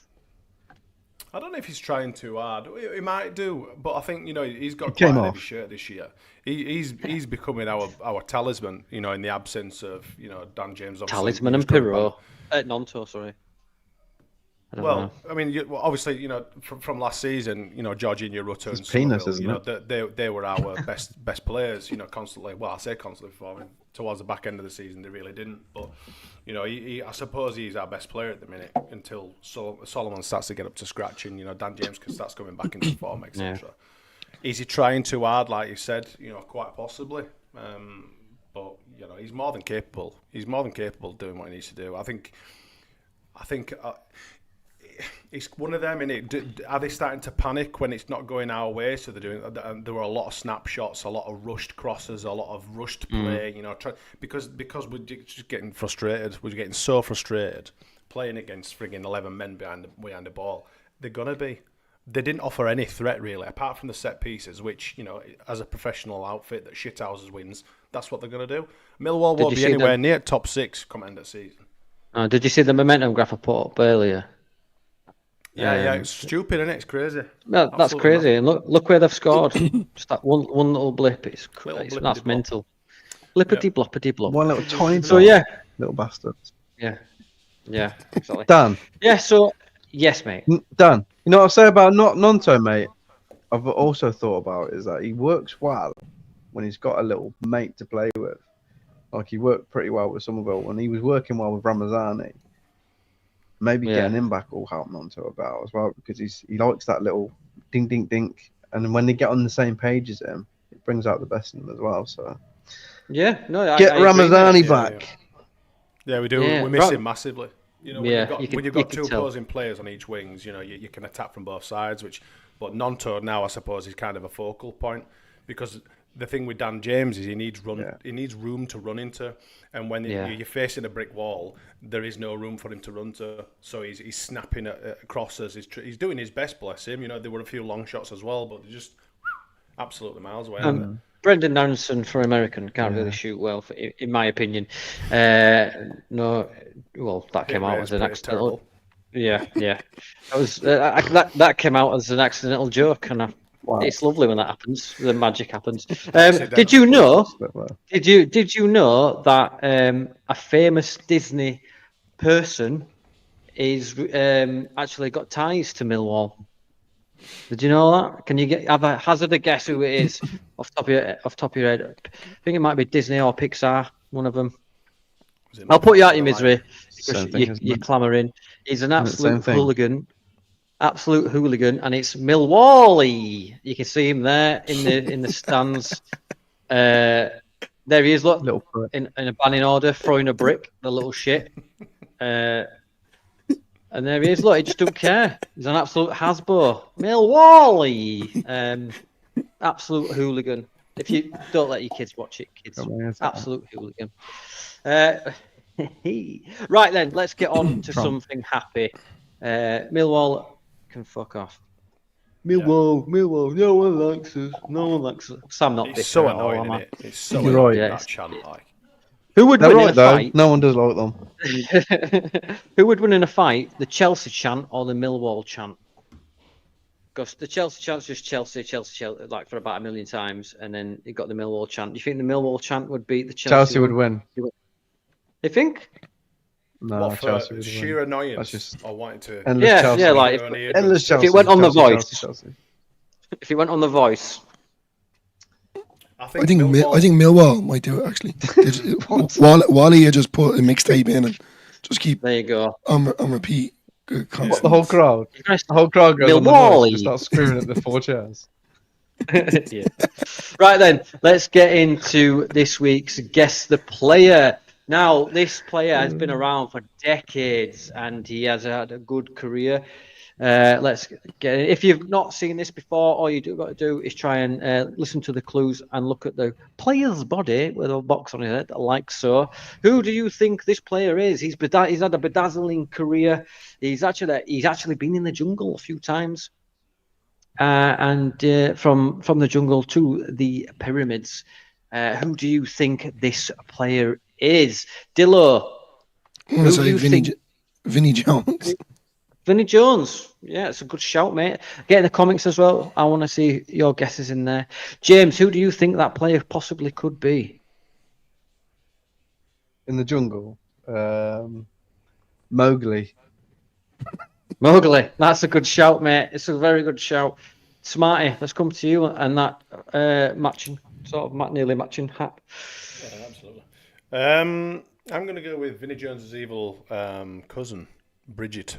Speaker 4: I don't know if he's trying too hard. He might do, but I think he's got
Speaker 2: came
Speaker 4: quite a
Speaker 2: off.
Speaker 4: heavy shirt this year. He's becoming our talisman. In the absence of Dan James. Obviously,
Speaker 1: Talisman and Pirro, Nonto, sorry. I don't know.
Speaker 4: I mean, obviously, from last season, Jorginho, Rutter, and
Speaker 2: It's penis,
Speaker 4: Somerville,
Speaker 2: isn't it?
Speaker 4: they were our best players. Constantly. Well, I say constantly for me. Towards the back end of the season, they really didn't. But I suppose he's our best player at the minute until Solomon starts to get up to scratch, and Dan James starts coming back into form, etc. Is he trying too hard, like you said? Quite possibly. But he's more than capable. He's more than capable of doing what he needs to do. I think. It's one of them, innit? Are they starting to panic when it's not going our way? So they're doing. There were a lot of snapshots, a lot of rushed crosses, a lot of rushed play. Because we're just getting frustrated. We're getting so frustrated playing against frigging 11 men behind the ball. They're gonna be. They didn't offer any threat really, apart from the set pieces, which as a professional outfit that shithouses wins, that's what they're gonna do. Millwall won't be anywhere near top 6 come end of season.
Speaker 1: Did you see the momentum graph I put up earlier?
Speaker 4: Yeah, it's stupid, isn't it? It's crazy.
Speaker 1: No, that's crazy. And look where they've scored. Just that one little blip. That's mental. Blippity bloppity blop.
Speaker 2: One little tiny.
Speaker 1: So
Speaker 2: little bastards.
Speaker 1: Yeah, exactly.
Speaker 2: Dan.
Speaker 1: Yeah. So yes, mate.
Speaker 2: Dan. You know what I say about Nonto, mate? I've also thought about is that he works well when he's got a little mate to play with. Like he worked pretty well with Somerville, and he was working well with Ramazani. Maybe getting him back will help Nonto about as well, because he likes that little ding ding dink, and when they get on the same page as him, it brings out the best in them as well. So
Speaker 1: get
Speaker 2: Ramazani back.
Speaker 4: Yeah, we do. We miss him massively. When you've got two
Speaker 1: tell.
Speaker 4: opposing players on each wings, you can attack from both sides. But Nonto now, I suppose, is kind of a focal point, because the thing with Dan James is he needs room to run into, and when you're facing a brick wall, there is no room for him to run to. So he's snapping at crosses. He's doing his best, bless him. There were a few long shots as well, but they're just absolutely miles away.
Speaker 1: Brendan Nansen for American can't really shoot well, in my opinion. That came out as an accidental. Yeah. That came out as an accidental joke, and it's lovely when that happens. The magic happens. Did you know? Did you know that a famous Disney person is actually got ties to Millwall? Did you know that? Can you have a hazard a guess who it is off top of your head? I think it might be Disney or Pixar, one of them. I'll put you out your misery because you're clamouring. He's an absolute hooligan. Absolute hooligan, and it's Millwall. You can see him there in the stands. There he is, look, in a banning order, throwing a brick, the little shit. And there he is. Look, he just don't care. He's an absolute Hasbro. Millwall. Absolute hooligan. If you don't let your kids watch it, kids. Absolute hooligan. Right then, let's get on to something happy. Millwall can fuck off. Millwall, no one likes us. No one likes us. Sam, not
Speaker 4: It's so annoying, isn't it? It's so
Speaker 2: You're
Speaker 4: annoying,
Speaker 2: right.
Speaker 4: that chant, like.
Speaker 1: Who would
Speaker 2: They're
Speaker 1: win in
Speaker 2: right
Speaker 1: a
Speaker 2: though.
Speaker 1: fight?
Speaker 2: No one does like them.
Speaker 1: Who would win in a fight? The Chelsea chant or the Millwall chant? Because the Chelsea chant's just Chelsea, like for about 1 million times, and then you got the Millwall chant. Do you think the Millwall chant would beat the Chelsea?
Speaker 2: Chelsea would win.
Speaker 1: You think?
Speaker 2: No,
Speaker 4: What, for
Speaker 2: Chelsea would
Speaker 4: sheer
Speaker 2: win.
Speaker 4: annoyance?
Speaker 2: That's just
Speaker 4: or wanting to...
Speaker 2: endless
Speaker 1: Yeah,
Speaker 2: Chelsea.
Speaker 1: yeah, like
Speaker 2: Endless
Speaker 1: if
Speaker 2: Chelsea.
Speaker 1: it went on The Voice.
Speaker 2: Chelsea.
Speaker 1: If he went on The Voice,
Speaker 3: I think Millwall might do it actually. Wally had just put a mixtape in and just keep
Speaker 1: there you go.
Speaker 3: on repeat.
Speaker 2: What, the whole crowd? The whole crowd goes on The Voice and starts screaming at the 4 chairs.
Speaker 1: Yeah. Right then, let's get into this week's Guess the Player. Now, this player has been around for decades and he has had a good career. Let's get it. If you've not seen this before, all you do got to do is try and listen to the clues and look at the player's body with a box on his head, like so. Who do you think this player is? He's had a bedazzling career. He's actually been in the jungle a few times, and from the jungle to the pyramids. Who do you think this player is? Dillo.
Speaker 3: I'm going to say Vinnie Jones.
Speaker 1: Vinnie Jones. Yeah, it's a good shout, mate. Get in the comments as well. I want to see your guesses in there. James, who do you think that player possibly could be?
Speaker 2: In the jungle. Mowgli.
Speaker 1: Mowgli. That's a good shout, mate. It's a very good shout. Smarty, let's come to you and that nearly matching hat.
Speaker 4: Yeah, absolutely. I'm going to go with Vinnie Jones's evil cousin, Bridget.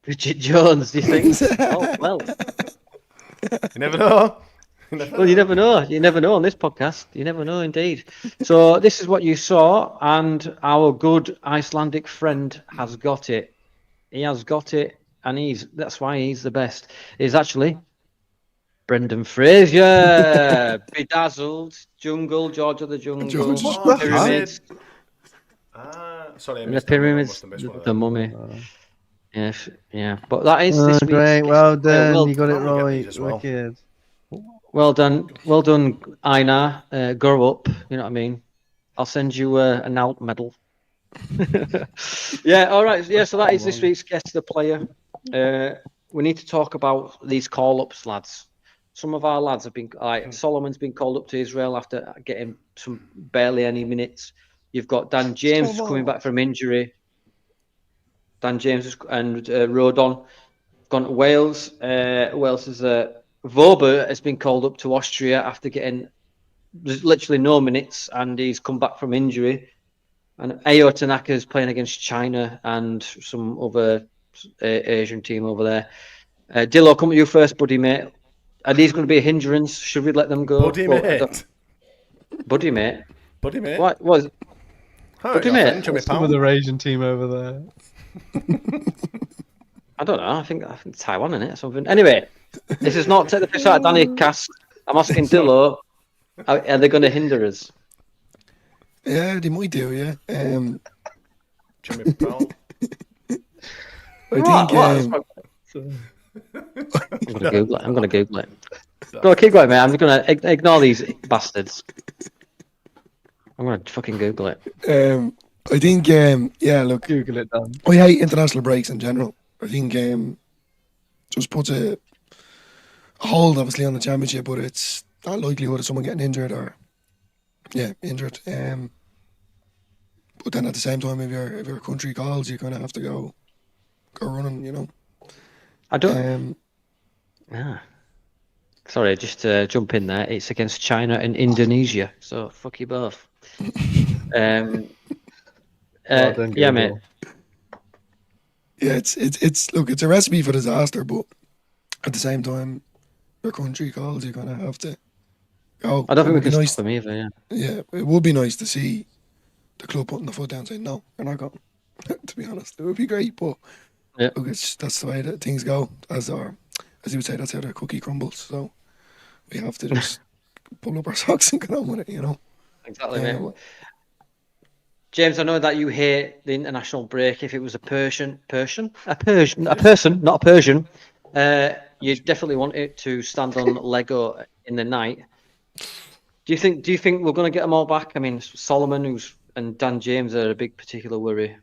Speaker 1: Bridget Jones, do you think? Oh, well.
Speaker 4: You never know.
Speaker 1: Well, you never know. You never know on this podcast. You never know, indeed. So this is what you saw, and our good Icelandic friend has got it. He has got it, and that's why he's the best. He's actually Brendan Fraser, Bedazzled, Jungle, George of the Jungle, Pyramids.
Speaker 4: Sorry, I
Speaker 1: The
Speaker 4: missed
Speaker 1: Pyramids, the Mummy. Yes, yeah. But that is this week's.
Speaker 2: Great, well done.
Speaker 1: well,
Speaker 2: you got it
Speaker 4: I'll get
Speaker 2: right.
Speaker 4: these as well.
Speaker 2: Wicked.
Speaker 1: Well done, Einar. Grow up. You know what I mean. I'll send you an alt medal. Yeah. All right. Yeah. So that is this week's Guess the Player. We need to talk about these call-ups, lads. Some of our lads have been like Solomon's been called up to Israel after getting some barely any minutes. You've got Dan James coming back from injury. Dan James and Rodon gone to Wales. Who else is there? Vober has been called up to Austria after getting literally no minutes, and he's come back from injury. And Ayo Tanaka is playing against China and some other Asian team over there. Dillo, come to you first, buddy mate. Are these going to be a hindrance? Should we let them go?
Speaker 4: Buddy mate.
Speaker 1: Buddy mate.
Speaker 4: Buddy mate.
Speaker 1: What was? Buddy mate.
Speaker 2: Some of the Asian team over there.
Speaker 1: I don't know. I think Taiwan in it or something. Anyway, this is not take the piss out of Danny Cast. I'm asking Dillo, are they going to hinder us?
Speaker 3: Yeah, they might do. Yeah.
Speaker 4: Jimmy Powell.
Speaker 3: I think.
Speaker 1: I'm going to Google it. Go, keep going, mate. I'm going to ignore these bastards. I'm going to fucking Google it.
Speaker 3: I think. Yeah. Look.
Speaker 2: Google it, Dan.
Speaker 3: I hate international breaks in general. I think just puts a hold, obviously, on the championship, but it's not likelihood of someone getting injured or injured. But then at the same time, if your country calls, you kind of have to go running. You know.
Speaker 1: I don't. Sorry, just to jump in there. It's against China and Indonesia, so fuck you both. Yeah, mate.
Speaker 3: Yeah, it's look, it's a recipe for disaster, but at the same time, your country calls, you kind of have to go.
Speaker 1: I don't think we can stop them either. Yeah.
Speaker 3: Yeah, it would be nice to see the club putting the foot down, saying no, you're not going. To be honest, it would be great, but
Speaker 1: Yeah.
Speaker 3: look, that's the way that things go. As you would say, that's how the cookie crumbles. So we have to just pull up our socks and get on with it, you know.
Speaker 1: Exactly,
Speaker 3: Yeah,
Speaker 1: mate. James, I know that you hate the international break. If it was a person, not a Persian, you definitely want it to stand on Lego in the night. Do you think we're going to get them all back? I mean, Solomon and Dan James are a big particular worry.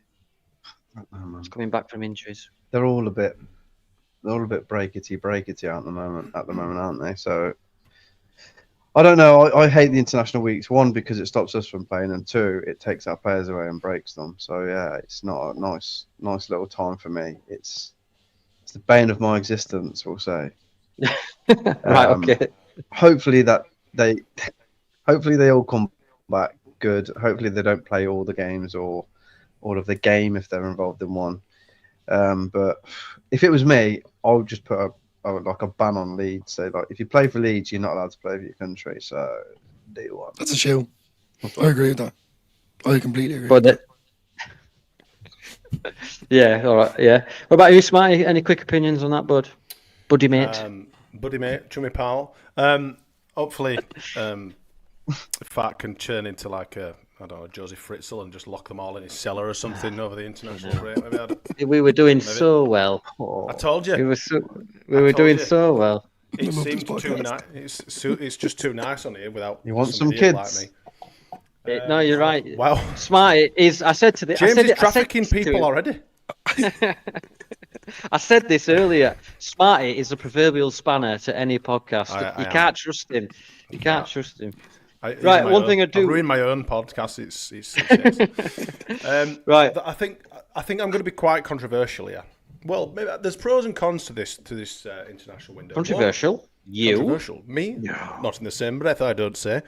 Speaker 1: It's coming back from injuries.
Speaker 2: They're all a bit breakety at the moment, aren't they? So I don't know. I hate the international weeks. One, because it stops us from playing, and two, it takes our players away and breaks them. So yeah, it's not a nice little time for me. It's the bane of my existence, we'll say.
Speaker 1: Right. Okay.
Speaker 2: Hopefully they all come back good. Hopefully they don't play all the games or all of the game if they're involved in one. But if it was me, I would just put a ban on Leeds. Say like, if you play for Leeds, you're not allowed to play for your country. So do one.
Speaker 3: that's a shoe. I agree with that. I completely agree.
Speaker 1: But yeah, all right, yeah. What about you, Smarty? Any quick opinions on that, buddy mate?
Speaker 4: Buddy mate, chummy pal. Hopefully, Fat can turn into like a, I don't know, Josie Fritzl and just lock them all in his cellar or something over the international break.
Speaker 1: We were doing so well.
Speaker 4: I told you.
Speaker 1: We were doing so well.
Speaker 4: It seems too nice. It's just too nice on here without.
Speaker 2: You want some
Speaker 4: idiot
Speaker 2: kids?
Speaker 4: Like me.
Speaker 1: No, you're right.
Speaker 4: Wow.
Speaker 1: Smarty is. I said to the
Speaker 4: James
Speaker 1: I said
Speaker 4: is
Speaker 1: it, I said
Speaker 4: trafficking
Speaker 1: this to
Speaker 4: people
Speaker 1: him.
Speaker 4: already.
Speaker 1: I said this earlier. Smarty is a proverbial spanner to any podcast.
Speaker 4: I
Speaker 1: You
Speaker 4: am.
Speaker 1: can't trust him. You can't trust him.
Speaker 4: Right,
Speaker 1: Right, one thing I do-
Speaker 4: I've ruined my own podcast. It's
Speaker 1: Right.
Speaker 4: I think I'm going to be quite controversial here. Well, maybe there's pros and cons to this international window.
Speaker 1: Controversial.
Speaker 4: Controversial. Me? Not in the same breath, I don't say.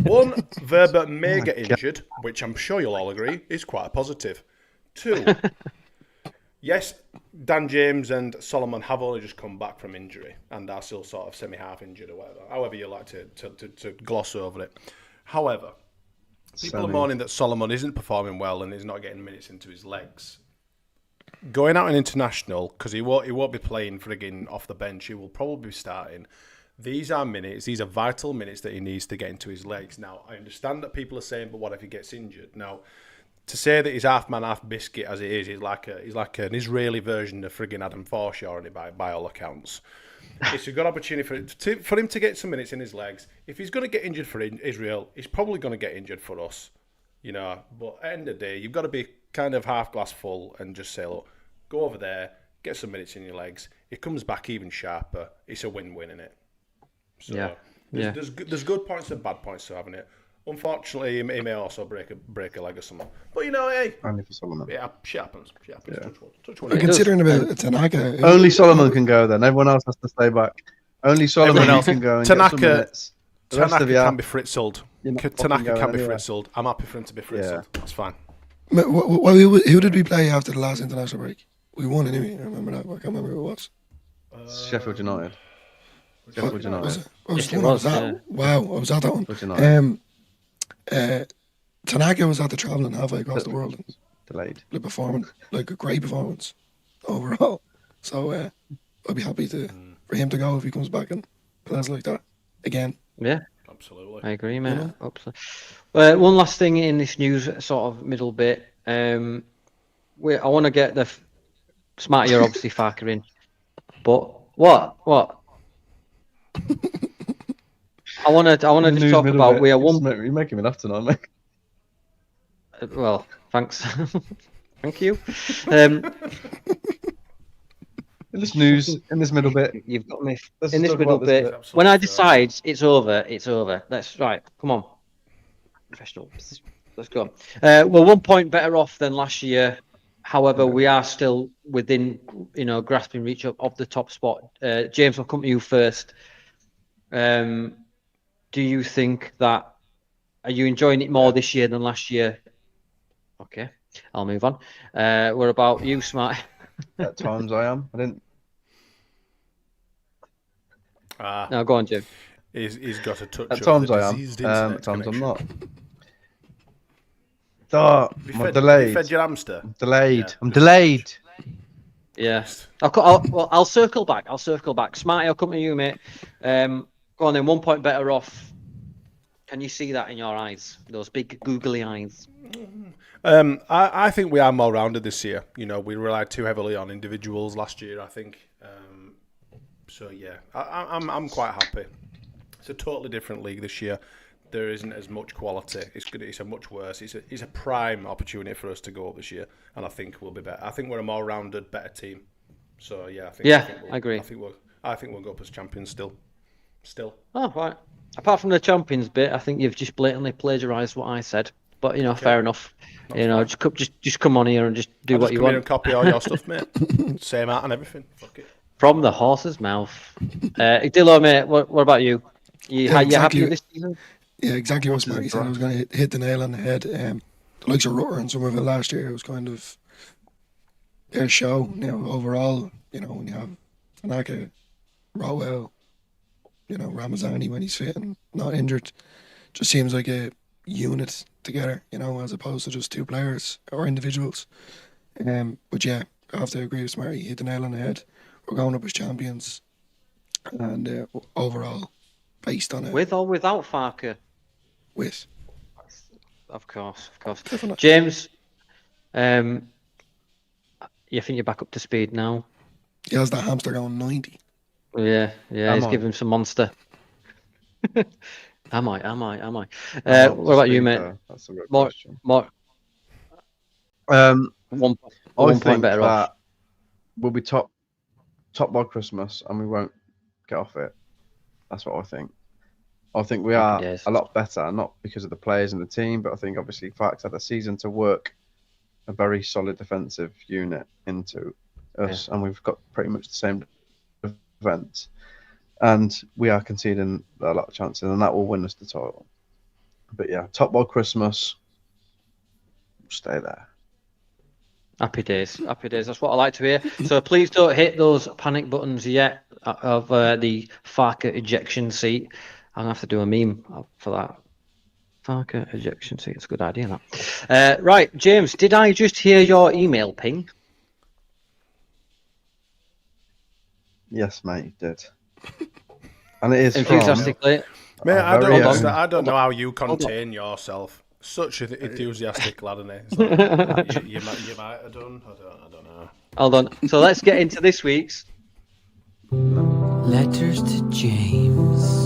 Speaker 4: One, Verba may get injured, which I'm sure you'll all agree is quite a positive. Two, yes, Dan James and Solomon have only just come back from injury and are still sort of semi-half injured or whatever, however you like to gloss over it. However, people are mourning that Solomon isn't performing well and is not getting minutes into his legs. Going out in international, because he won't be playing frigging off the bench, he will probably be starting. These are minutes, these are vital minutes that he needs to get into his legs. Now, I understand that people are saying, but what if he gets injured? Now, to say that he's half man, half biscuit as it is, he's like an Israeli version of frigging Adam Forshaw, by all accounts. It's a good opportunity for him to get some minutes in his legs. If he's going to get injured for Israel, he's probably going to get injured for us, you know. But at the end of the day, you've got to be kind of half glass full and just say, look, go over there, get some minutes in your legs. He comes back even sharper. It's a win-win, isn't it? So there's good points and bad points to having it. Unfortunately, he may also break a leg or something. But you know, hey,
Speaker 2: Only for Solomon.
Speaker 4: yeah, shit happens.
Speaker 2: Yeah.
Speaker 4: Touch one.
Speaker 3: I'm considering about Tanaka.
Speaker 2: Only Solomon can go then. Everyone else has to stay back. Only Solomon
Speaker 4: Everyone else.
Speaker 2: can go and get some minutes. The rest
Speaker 4: Tanaka
Speaker 2: of you
Speaker 4: can be fritzled.
Speaker 2: you're not fucking
Speaker 4: Tanaka
Speaker 2: going
Speaker 4: can be
Speaker 2: anywhere.
Speaker 4: fritzled. I'm happy for him to be fritzled. That's fine.
Speaker 3: Who did we play after the last international break? We won anyway. I remember that. I can't remember who it was.
Speaker 2: Sheffield United. Sheffield
Speaker 3: Was
Speaker 2: United.
Speaker 3: it? Oh,
Speaker 1: Yes,
Speaker 3: the
Speaker 1: it
Speaker 3: one I
Speaker 1: was,
Speaker 3: at.
Speaker 1: yeah.
Speaker 3: Wow, I was at that one.
Speaker 2: Sheffield United.
Speaker 3: Tanaka was at the travelling halfway across the world.
Speaker 2: Delayed.
Speaker 3: A great performance overall. So I'd be happy for him to go if he comes back and plays like that again.
Speaker 1: Yeah,
Speaker 4: Absolutely.
Speaker 1: I agree, mate. One last thing in this news sort of middle bit. I want to get the Smarty. You're obviously factoring, but what? I want to just talk about we are one.
Speaker 2: You're making me laugh tonight, mate.
Speaker 1: Well, thanks. Thank you.
Speaker 2: In this news, in this middle bit,
Speaker 1: You've got me
Speaker 2: let's
Speaker 1: in this
Speaker 2: talk
Speaker 1: middle
Speaker 2: about this
Speaker 1: bit. When I decide it's over, it's over. Let's come on. Professional. Let's go. We're 1 point better off than last year. However, we are still within, grasping reach of the top spot. James, I'll come to you first. Do you think that are you enjoying it more this year than last year? Okay, I'll move on. What about you, Smart?
Speaker 2: At times I am. I didn't.
Speaker 1: No, go on, Jim.
Speaker 4: He's got a touch
Speaker 2: At
Speaker 4: of
Speaker 2: times
Speaker 4: the
Speaker 2: I am.
Speaker 4: diseased internet
Speaker 2: At times I'm
Speaker 4: connection.
Speaker 2: not. start.
Speaker 4: Have you
Speaker 2: I'm
Speaker 4: fed,
Speaker 2: delayed.
Speaker 4: have you fed your hamster?
Speaker 2: Delayed.
Speaker 4: Yeah.
Speaker 2: I'm delayed.
Speaker 1: Yeah. I'll circle back. Smarty, I'll come to you, mate. Go on then. 1 point better off. Can you see that in your eyes? Those big googly eyes.
Speaker 4: I think we are more rounded this year. You know, we relied too heavily on individuals last year, I think. So yeah, I'm quite happy. It's a totally different league this year. There isn't as much quality. It's a much worse. It's a prime opportunity for us to go up this year, and I think we'll be better. I think we're a more rounded, better team. So yeah,
Speaker 1: I agree.
Speaker 4: I think we'll go up as champions still.
Speaker 1: Oh, right. Apart from the champions bit, I think you've just blatantly plagiarised what I said. But fair enough.
Speaker 4: That's fine.
Speaker 1: Just come on here and just do what you
Speaker 4: Come here
Speaker 1: want.
Speaker 4: and copy all your stuff, mate. Same art and everything. Fuck it.
Speaker 1: From the horse's mouth. Dillo, mate, what about you? You happy with this season?
Speaker 3: Yeah, exactly what Smarty said. I was going to hit the nail on the head. The likes of Rutter and some of it last year, it was kind of their show. Overall, when you have Tanaka, Rowell, Ramazani when he's fit and not injured, just seems like a unit together, as opposed to just two players or individuals. But yeah, I have to agree with Smarty. Hit the nail on the head. We're going up as champions, and overall, based on it,
Speaker 1: With or without Farker?
Speaker 3: with.
Speaker 1: Of course.
Speaker 3: Definitely.
Speaker 1: James, you think you're back up to speed now?
Speaker 3: He has that hamster going 90.
Speaker 1: Yeah, he's
Speaker 2: on.
Speaker 1: giving some monster. Am I?
Speaker 2: I'm
Speaker 1: What
Speaker 2: up
Speaker 1: about
Speaker 2: to
Speaker 1: you,
Speaker 2: speed,
Speaker 1: mate?
Speaker 2: though. That's a good
Speaker 1: More,
Speaker 2: question.
Speaker 1: more,
Speaker 2: Um,
Speaker 1: one
Speaker 2: I
Speaker 1: point
Speaker 2: think
Speaker 1: better
Speaker 2: that
Speaker 1: off.
Speaker 2: we'll be top by Christmas, and we won't get off it. That's what I think. I think we
Speaker 1: Happy
Speaker 2: are
Speaker 1: days.
Speaker 2: a lot better, not because of the players and the team, but I think obviously Fark's had a season to work a very solid defensive unit into us, and we've got pretty much the same defense, and we are conceding a lot of chances, and that will win us the title. But yeah, top by Christmas, stay there.
Speaker 1: Happy days. That's what I like to hear. So please don't hit those panic buttons yet of the Farker ejection seat. I'm gonna have to do a meme for that. Farker ejection seat. It's a good idea, that. Right, James. Did I just hear your email ping?
Speaker 2: Yes, mate, you did. And it is from
Speaker 1: Enthusiastically.
Speaker 4: Mate, I
Speaker 2: very
Speaker 4: don't know how you contain yourself. Such an enthusiastic lad, isn't he? It's like, you might have done. I don't know.
Speaker 1: Hold on. So let's get into this week's
Speaker 5: Letters to James.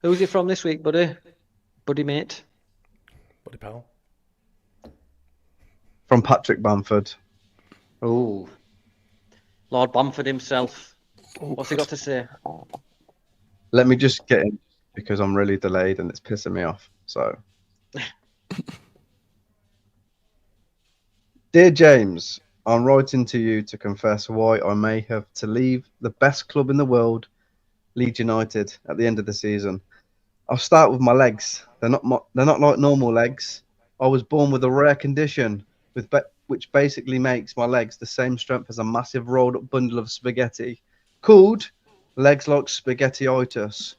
Speaker 1: Who's it from this week, buddy? Buddy mate.
Speaker 4: Buddy pal.
Speaker 2: from Patrick Bamford.
Speaker 1: Oh, Lord Bamford himself. What's he got to say?
Speaker 2: Let me just get in because I'm really delayed and it's pissing me off. So, dear James, I'm writing to you to confess why I may have to leave the best club in the world, Leeds United, at the end of the season. I'll start with my legs. They're not like normal legs. I was born with a rare condition which basically makes my legs the same strength as a massive rolled up bundle of spaghetti, called legs like spaghetti-itis.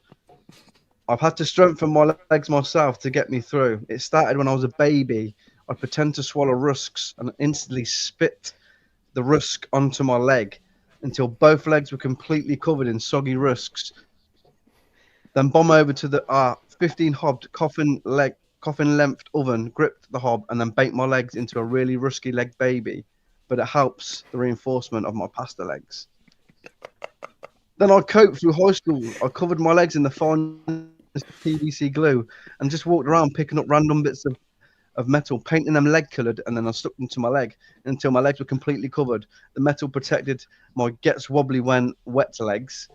Speaker 2: I've had to strengthen my legs myself to get me through. It started when I was a baby. I'd pretend to swallow rusks and instantly spit the rusk onto my leg until both legs were completely covered in soggy rusks. Then bomb over to the 15 hobbed coffin length oven, gripped the hob, and then baked my legs into a really rusky leg baby. But it helps the reinforcement of my pasta legs. Then I coped through high school. I covered my legs in the finest PVC glue and just walked around picking up random bits of metal, painting them leg coloured, and then I stuck them to my leg until my legs were completely covered. The metal protected my gets wobbly when wet legs.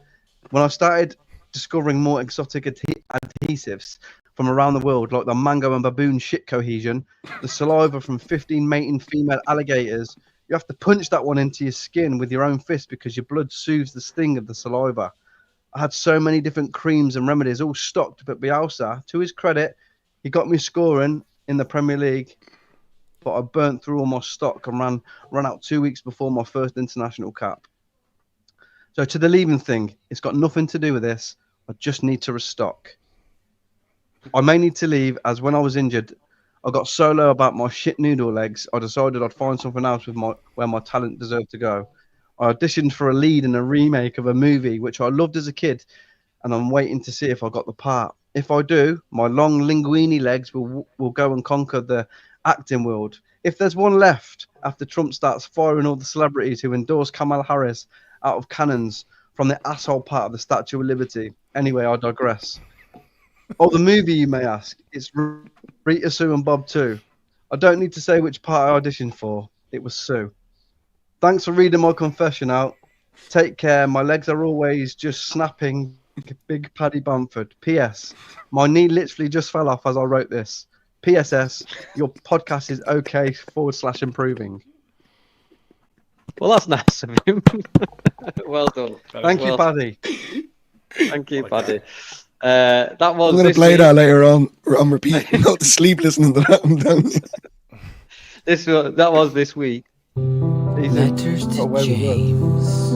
Speaker 2: When I started discovering more exotic adhesives from around the world, like the mango and baboon shit cohesion, the saliva from 15 mating female alligators, you have to punch that one into your skin with your own fist because your blood soothes the sting of the saliva. I had so many different creams and remedies all stocked, but Bielsa, to his credit, he got me scoring in the Premier League, but I burnt through all my stock and ran out 2 weeks before my first international cap. So to the leaving thing, it's got nothing to do with this. I just need to restock. I may need to leave as when I was injured, I got so low about my shit noodle legs, I decided I'd find something else with where my talent deserved to go. I auditioned for a lead in a remake of a movie which I loved as a kid, and I'm waiting to see if I got the part. If I do, my long linguini legs will go and conquer the acting world. If there's one left after Trump starts firing all the celebrities who endorse Kamala Harris out of cannons from the asshole part of the Statue of Liberty. Anyway, I digress. Oh, the movie, you may ask. It's Rita, Sue and Bob too. I don't need to say which part I auditioned for. It was Sue. Thanks for reading my confession out. Take care. My legs are always just snapping. Big Paddy Bamford. P.S. My knee literally just fell off as I wrote this. P.S.S. Your podcast is okay / improving.
Speaker 1: Well, that's nice of him. Well done.
Speaker 2: Thank you, Paddy.
Speaker 1: Thank you, Paddy. That was.
Speaker 3: I'm going to play that later on repeat. Not to sleep listening to that.
Speaker 1: That was this week.
Speaker 5: Letters to James.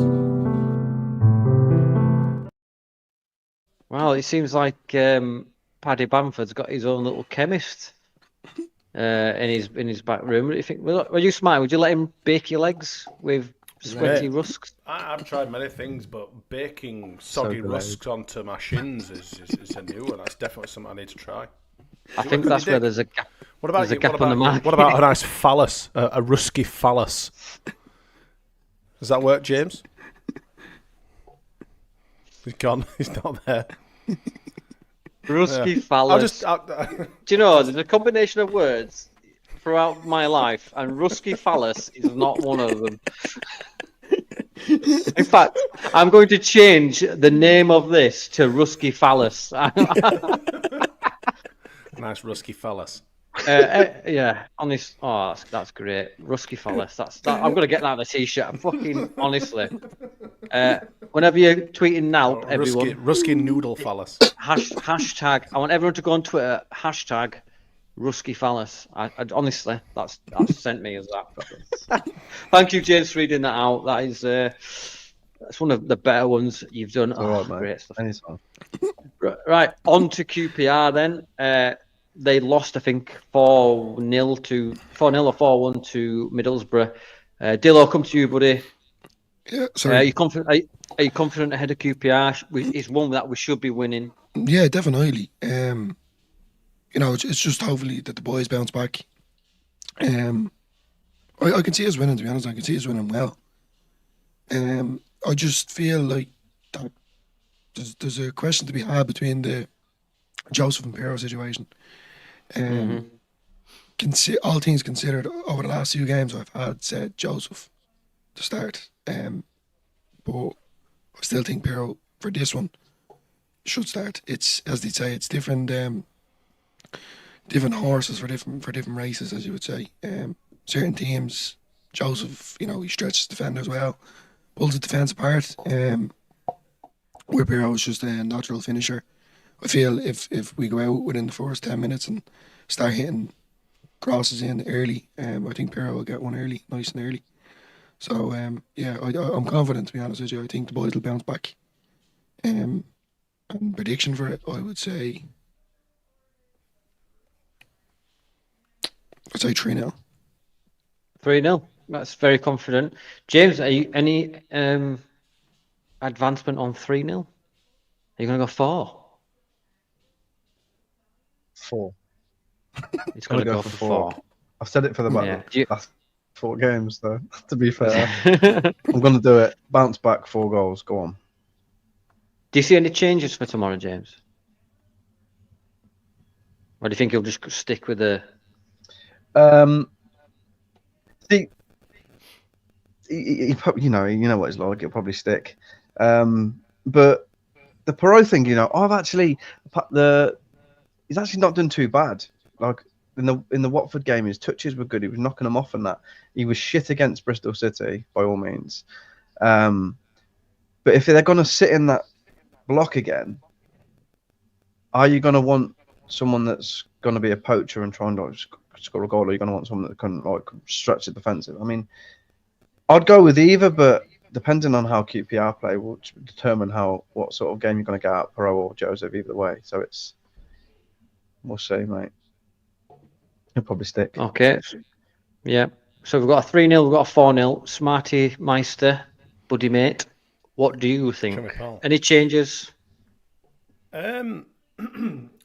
Speaker 1: Well, it seems like Paddy Bamford's got his own little chemist in his back room. What do you think? Are you smart? Would you let him bake your legs with sweaty rusks?
Speaker 4: I've tried many things, but baking soggy rusks onto my shins is a new one. That's definitely something I need to try.
Speaker 1: I think that's where there's a gap.
Speaker 4: What about
Speaker 1: there's a gap on the market.
Speaker 4: What about a nice phallus, a Rusky phallus? Does that work, James? He's gone. He's not there.
Speaker 1: Rusky phallus. Do you know, there's a combination of words throughout my life, and Rusky phallus is not one of them. In fact, I'm going to change the name of this to Rusky Phallus.
Speaker 4: Nice Rusky phallus.
Speaker 1: Yeah, honest. Oh, that's great. Rusky Phallus. I'm going to get that on a t-shirt. I'm fucking honestly. Whenever you're tweeting now, everyone.
Speaker 4: Rusky noodle phallus.
Speaker 1: Hashtag. I want everyone to go on Twitter. Hashtag Rusky Phallus. I honestly, that's sent me as that. Thank you, James, for reading that out. That is that's one of the better ones you've done. Oh, great stuff.
Speaker 2: Anytime.
Speaker 1: Right, on to QPR then. They lost, I think, 4-0 or 4-1 to Middlesbrough. Dillo, come to you, buddy.
Speaker 3: Yeah, sorry.
Speaker 1: Are you confident ahead of QPR? It's one that we should be winning.
Speaker 3: Yeah, definitely. You know, it's just hopefully that the boys bounce back. I can see us winning, to be honest. I can see us winning well. I just feel like that there's a question to be had between the Joseph and Pero situation. All things considered, over the last 2 games, I've had said Joseph to start. But I still think Pero for this one should start. It's, as they say, it's different horses for different races, as you would say. Certain teams, Joseph, you know, he stretches defenders well, pulls the defence apart. Where Pero is just a natural finisher. I feel if we go out within the first 10 minutes and start hitting crosses in early, I think Pero will get one early, nice and early. So, yeah, I'm confident, to be honest with you. I think the boys will bounce back. And prediction for it, I would say... I'd say 3-0.
Speaker 1: 3-0. That's very confident. James, are you any advancement on 3-0? Are you going to go 4?
Speaker 2: 4.
Speaker 1: It's going to go for 4.
Speaker 2: I've said it for the last 4 games, though, to be fair. I'm going to do it. Bounce back, 4 goals. Go on.
Speaker 1: Do you see any changes for tomorrow, James? Or do you think he'll just stick with the...
Speaker 2: See, he probably, you know what it's like. He'll probably stick. But the Pero thing, you know, he's actually not done too bad. Like in the Watford game, his touches were good. He was knocking them off and that. He was shit against Bristol City by all means. But if they're going to sit in that block again, are you going to want someone that's going to be a poacher and try and like score a goal, or are you going to want someone that can like stretch the defensive? I mean, I'd go with either, but depending on how QPR play will determine what sort of game you're going to get out, Pero or Joseph, either way. So We'll see, mate. He'll probably stick.
Speaker 1: Okay. Yeah. So we've got a 3-0, we've got a 4-0. Smarty, Meister, buddy mate. What do you think?
Speaker 4: Jimmy Powell.
Speaker 1: Any changes?
Speaker 4: I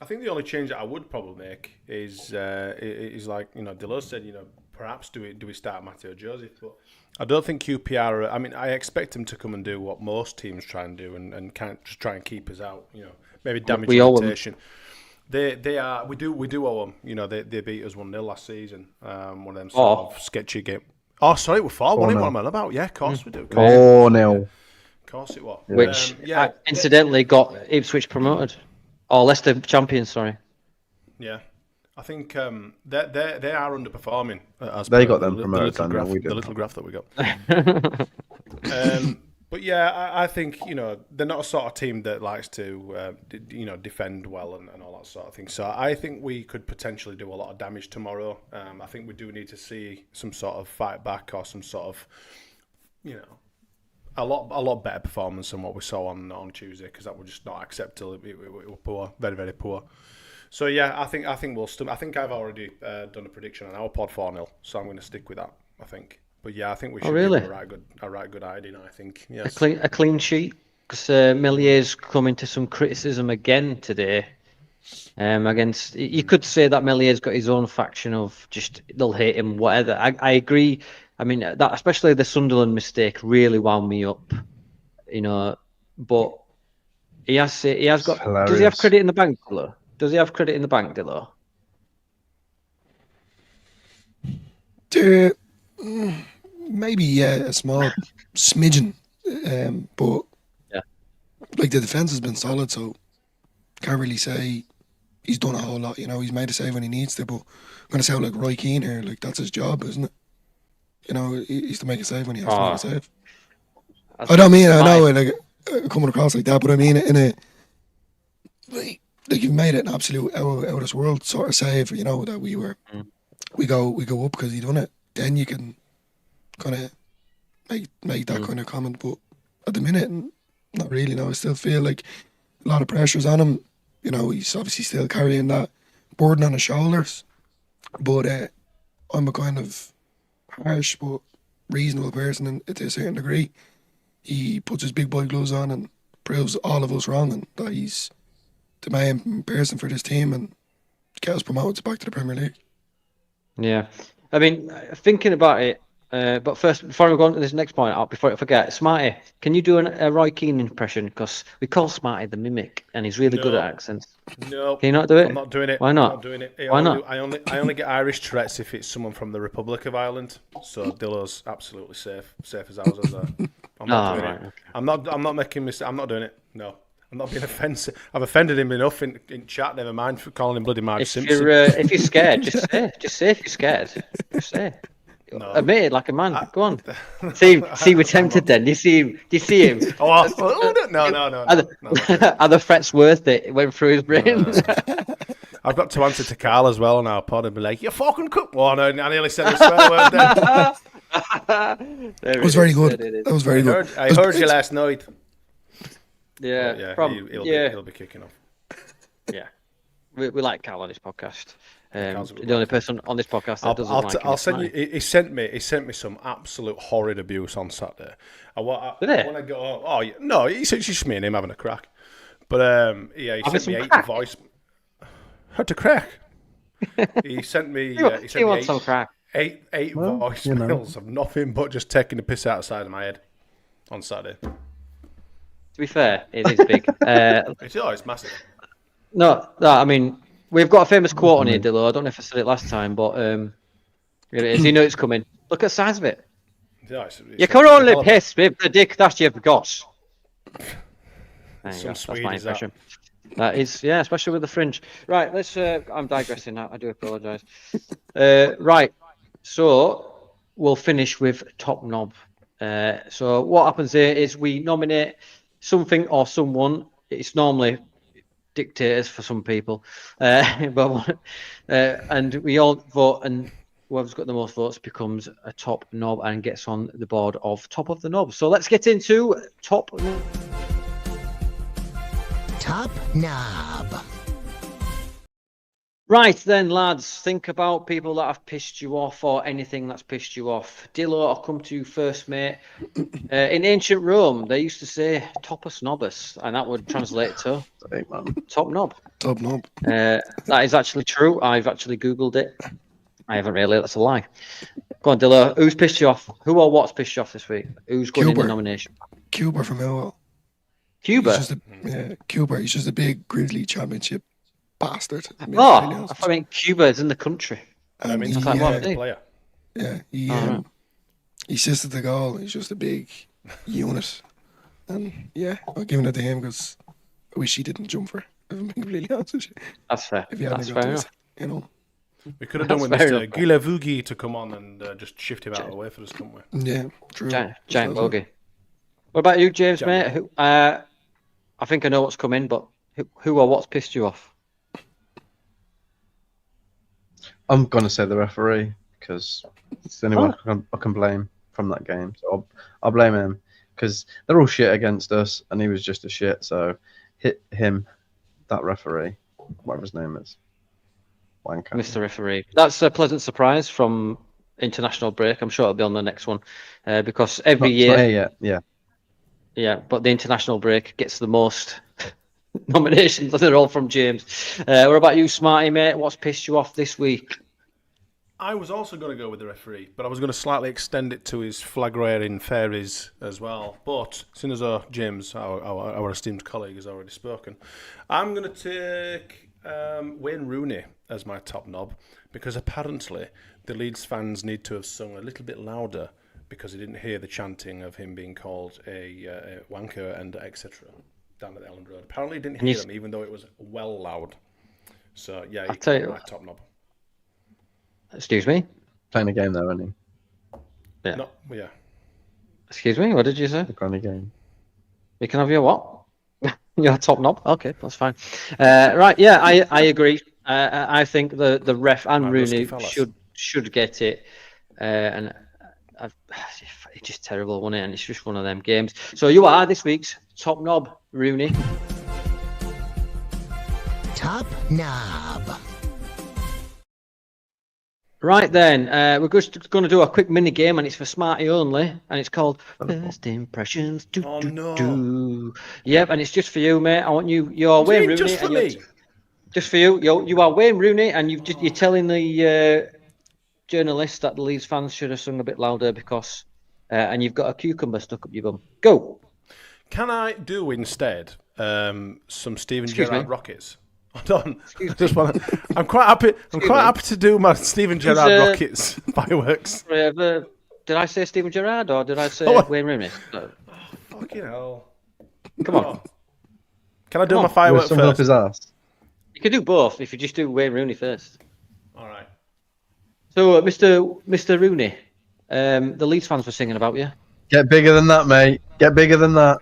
Speaker 4: think the only change that I would probably make is like, you know, Dillo said, you know, perhaps do we start Matteo Joseph, but I don't think QPR. I mean, I expect him to come and do what most teams try and do, and can't just try and keep us out. You know, maybe damage reputation. They are. We do owe them. You know, they beat us 1-0 last season. One of them sort of sketchy game. Oh, sorry, we're 4-1. What am I about? Yeah, of course we do.
Speaker 2: 4-0.
Speaker 4: Of course it was.
Speaker 1: Which incidentally got Ipswich promoted. Or Leicester champions, sorry.
Speaker 4: Yeah. I think they are underperforming. As
Speaker 2: they got them promoted,
Speaker 4: the little graph that we got. But yeah, I think, you know, they're not a sort of team that likes to, you know, defend well and all that sort of thing. So I think we could potentially do a lot of damage tomorrow. I think we do need to see some sort of fight back or some sort of, you know, a lot better performance than what we saw on Tuesday, because that was just not acceptable. We were poor, very, very poor. So yeah, I think we'll still. I think I've already done a prediction on our pod 4-0, so I'm going to stick with that. I think, but yeah, I think we should give a right good idea. I think yes.
Speaker 1: A clean sheet, because Mellier's come into some criticism again today. Against, you could say that Mellier's got his own faction of just they'll hate him, whatever. I agree. I mean, that especially the Sunderland mistake really wound me up, you know. But he has got.
Speaker 2: Hilarious.
Speaker 1: Does he have credit in the bank, Dillo? Does he have credit in the bank, Dillo?
Speaker 3: Maybe a small smidgen, but like the defense has been solid, so can't really say he's done a whole lot. You know, he's made a save when he needs to, but I'm gonna sound like Roy Keane here. Like that's his job, isn't it? You know, he's to make a save when he has to make a save. I don't mean I know like coming across like that, but I mean in a like you've made it an absolute out of this world sort of save. You know that we go up because he done it. Then you can kind of make that kind of comment. But at the minute, not really. No, I still feel like a lot of pressure's on him. You know, he's obviously still carrying that burden on his shoulders. But I'm a kind of harsh but reasonable person, and to a certain degree, he puts his big boy gloves on and proves all of us wrong, and that he's the main person for this team and get us promoted back to the Premier League.
Speaker 1: Yeah, I mean, thinking about it, but first, before we go on to this next point, before I forget, Smarty, can you do a Roy Keane impression? Because we call Smarty the mimic, and he's really good at accents.
Speaker 4: No,
Speaker 1: can you not do it?
Speaker 4: I'm not doing it.
Speaker 1: Why not?
Speaker 4: I'm not doing it.
Speaker 1: Why not?
Speaker 4: I only get Irish Tourette's if it's someone from the Republic of Ireland. So Dillo's absolutely safe as ours. I'm not doing it. Okay. I'm not making mistakes. I'm not doing it. No. I'm not being offensive. I've offended him enough in chat. Never mind for calling him bloody Marge Simpson.
Speaker 1: If you're scared, just say if you're scared. Just say.
Speaker 4: No.
Speaker 1: Admit it like a man. Go on. See, we're tempted. Then do you see him?
Speaker 4: Oh, no.
Speaker 1: Are the threats worth it? It went through his brain.
Speaker 4: No. I've got to answer to Carl as well on our pod and be like, "You fucking cook." Oh no, I nearly said a swear word there.
Speaker 3: That was very good. That was very good.
Speaker 4: I heard you last night.
Speaker 1: Yeah,
Speaker 4: he'll be kicking off.
Speaker 1: Yeah, we like Carl on this podcast. The only person on this podcast that doesn't like him.
Speaker 4: I'll send you. He sent me some absolute horrid abuse on Saturday. I want to go. Oh yeah, no, it's just me and him having a crack. But he sent me 8 voice. Had to crack. He sent me. He sent me 8,
Speaker 1: some crack.
Speaker 4: 8 voicemails of nothing but just taking the piss out of the side of my head on Saturday.
Speaker 1: To be fair, it is big.
Speaker 4: It's massive.
Speaker 1: No, I mean, we've got a famous quote on here, Dillo. I don't know if I said it last time, but here it is. You know it's coming. Look at the size of it.
Speaker 4: Yeah,
Speaker 1: you can only piss with the dick that you've got. That's my impression. That is, yeah, especially with the fringe. Right, let's. I'm digressing now. I do apologise. Right, so we'll finish with top knob. So what happens here is we nominate something or someone. It's normally dictators for some people, but and we all vote, and whoever's got the most votes becomes a top knob and gets on the board of top of the knob. So let's get into top knob. Right then, lads, think about people that have pissed you off or anything that's pissed you off. Dillo, I'll come to you first, mate. In ancient Rome, they used to say "topus nobis," and that would translate to
Speaker 2: Hey, man.
Speaker 1: top knob.
Speaker 3: Top knob.
Speaker 1: That is actually true. I've actually Googled it. I haven't really. That's a lie. Go on, Dillo. Who's pissed you off? Who or what's pissed you off this week? Who's going in the
Speaker 3: Cuba.
Speaker 1: nomination?
Speaker 3: Cuba from Millwall.
Speaker 1: Cuba.
Speaker 3: Cuba. He's just a big Grizzly Championship bastard.
Speaker 1: Oh, I mean, Cuba is in the country.
Speaker 4: I mean,
Speaker 3: he,
Speaker 4: he's
Speaker 1: like,
Speaker 4: a
Speaker 1: what?
Speaker 4: player.
Speaker 3: yeah, he
Speaker 1: right.
Speaker 3: he assisted the goal. He's just a big unit, and yeah, I'm giving it to him because I wish he didn't jump for it. If I'm being completely honest with you.
Speaker 1: That's fair.
Speaker 3: If he hadn't
Speaker 1: That's
Speaker 3: got
Speaker 1: fair
Speaker 3: to
Speaker 1: enough.
Speaker 3: it, you know.
Speaker 4: We could have done with
Speaker 1: That's fair
Speaker 4: Mr.
Speaker 1: enough.
Speaker 4: Gilevugi to come on and just shift him out of the way for us, couldn't we?
Speaker 3: Yeah, true.
Speaker 1: Giant bogey. What about you, James,
Speaker 4: Giant
Speaker 1: mate? Who, I think I know what's coming, but who or what's pissed you off?
Speaker 2: I'm gonna say the referee because it's the only one I can blame from that game. So I'll blame him because they're all shit against us, and he was just a shit. So hit him, that referee, whatever his name is. Wanker.
Speaker 1: Mr. Referee. That's a pleasant surprise from international break. I'm sure it'll be on the next one because every
Speaker 2: Not
Speaker 1: year,
Speaker 2: here yet,
Speaker 1: yeah, but the international break gets the most nominations. They're all from James. What about you, Smarty, mate? What's pissed you off this week?
Speaker 4: I was also going to go with the referee, but I was going to slightly extend it to his flag wearing fairies as well. But as soon as James, our esteemed colleague, has already spoken, I'm going to take Wayne Rooney as my top knob because apparently the Leeds fans need to have sung a little bit louder because they didn't hear the chanting of him being called a wanker and etc. down at the Elland Road. Apparently didn't hear them, even though it was well loud. So yeah,
Speaker 1: I'll tell you
Speaker 4: my top knob.
Speaker 1: Excuse me?
Speaker 2: playing a game though, isn't he?
Speaker 1: Yeah.
Speaker 4: No, yeah.
Speaker 1: Excuse me? What did you say?
Speaker 2: The kind of game.
Speaker 1: You can have your what? Your top knob? Okay, that's fine. Right, yeah, I agree. I think the ref and
Speaker 4: My
Speaker 1: Rooney
Speaker 4: Rusky Phallus.
Speaker 1: should get it. And it's just terrible, wasn't it? And it's just one of them games. So you are this week's top knob, Rooney.
Speaker 6: Top knob.
Speaker 1: Right then, we're just going to do a quick mini game, and it's for Smarty only, and it's called First Impressions.
Speaker 4: Oh, no.
Speaker 1: Do. Yep, and it's just for you, mate. I want you're Wayne Rooney.
Speaker 4: Just for
Speaker 1: and
Speaker 4: me.
Speaker 1: Just for you. You are Wayne Rooney, and you're telling the journalists that the Leeds fans should have sung a bit louder because, and you've got a cucumber stuck up your bum. Go.
Speaker 4: Can I do instead some Steven
Speaker 1: Excuse
Speaker 4: Gerrard
Speaker 1: me?
Speaker 4: rockets? Hold on. I'm quite happy. Happy to do my Steven Gerrard rockets fireworks.
Speaker 1: Did I say Steven Gerrard or did I say Wayne Rooney? No.
Speaker 4: Fucking hell!
Speaker 1: Come on.
Speaker 4: Can I do
Speaker 1: Come
Speaker 4: my
Speaker 1: on.
Speaker 4: fireworks
Speaker 2: Someone up
Speaker 4: first?
Speaker 2: his ass.
Speaker 1: You could do both if you just do Wayne Rooney first.
Speaker 4: All right.
Speaker 1: So, Mr. Rooney, the Leeds fans were singing about you.
Speaker 2: Get bigger than that, mate. Get bigger than that.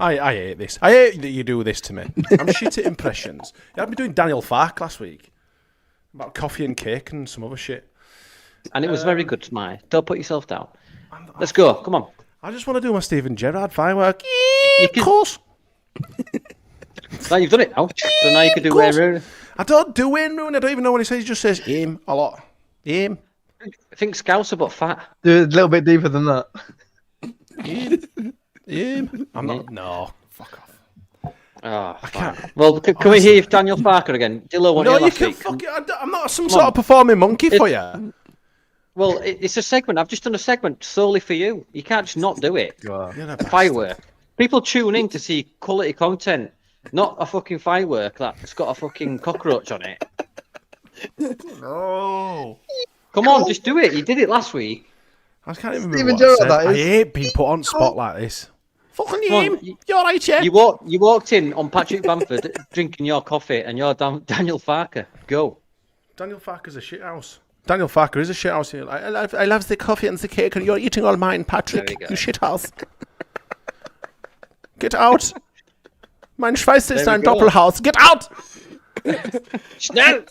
Speaker 4: I hate this. I hate that you do this to me. I'm shit at impressions. You had me doing Daniel Fark last week about coffee and cake and some other shit.
Speaker 1: And it was very good, Smarty. Don't put yourself down. Let's go. Come on.
Speaker 4: I just want to do my Steven Gerrard firework. Of
Speaker 1: can-
Speaker 4: course.
Speaker 1: Now you've done it now. So now you can do
Speaker 4: course.
Speaker 1: Wayne Rooney.
Speaker 4: I don't do Wayne Rooney. I don't even know what he says. He just says aim a lot. Aim.
Speaker 1: I think Scouser but fat.
Speaker 2: Do it a little bit deeper than that.
Speaker 4: Aim. I'm not. No. Fuck off.
Speaker 1: Oh,
Speaker 4: I can't.
Speaker 1: well, can we hear Daniel Farker again? Dillo won
Speaker 4: No,
Speaker 1: here
Speaker 4: you
Speaker 1: last
Speaker 4: can
Speaker 1: week.
Speaker 4: fuck it. I'm not some sort of performing monkey for you.
Speaker 1: Well, it's a segment. I've just done a segment solely for you. You can't just not do it.
Speaker 2: You are.
Speaker 4: You're a bastard.
Speaker 1: Firework. People tune in to see quality content, not a fucking firework that's got a fucking cockroach on it.
Speaker 4: No.
Speaker 1: Come on, just do it. You did it last week.
Speaker 4: I can't even
Speaker 2: Steven
Speaker 4: remember what I
Speaker 2: Gerrard,
Speaker 4: said.
Speaker 2: that
Speaker 4: I
Speaker 2: is.
Speaker 4: hate being put on spot like this. Fucking
Speaker 1: Come on,
Speaker 4: aim. You're right, yeah.
Speaker 1: You walked in on Patrick Bamford drinking your coffee, and you're Daniel Farker. Go.
Speaker 4: Daniel Farker's a shithouse. Daniel Farker is a shithouse here. I love the coffee and the cake, and you're eating all mine, Patrick.
Speaker 1: There we go.
Speaker 4: You shithouse. Get out. Mein Schweizer ist
Speaker 1: There
Speaker 4: ein
Speaker 1: we go.
Speaker 4: Doppelhaus. Get out.
Speaker 1: No.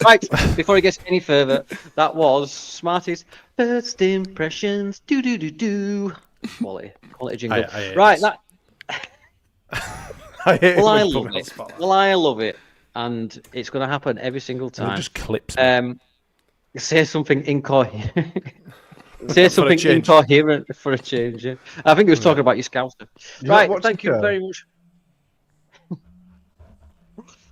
Speaker 1: Right, before it gets any further, that was Smarty's first impressions. Do. Quality jingle.
Speaker 4: I hate
Speaker 1: Right,
Speaker 4: this.
Speaker 1: that
Speaker 4: I hate
Speaker 1: Well,
Speaker 4: when
Speaker 1: I
Speaker 4: you put
Speaker 1: love
Speaker 4: me on the
Speaker 1: it.
Speaker 4: spot.
Speaker 1: Well, I love it, and it's going to happen every single
Speaker 4: It
Speaker 1: time.
Speaker 4: just clips me.
Speaker 1: Say something incoherent. Say something
Speaker 4: change.
Speaker 1: incoherent for a change. Yeah. I think he was talking about your scouser.
Speaker 2: You not
Speaker 1: Right.
Speaker 2: watch
Speaker 1: Thank
Speaker 2: the
Speaker 1: you
Speaker 2: show?
Speaker 1: very much.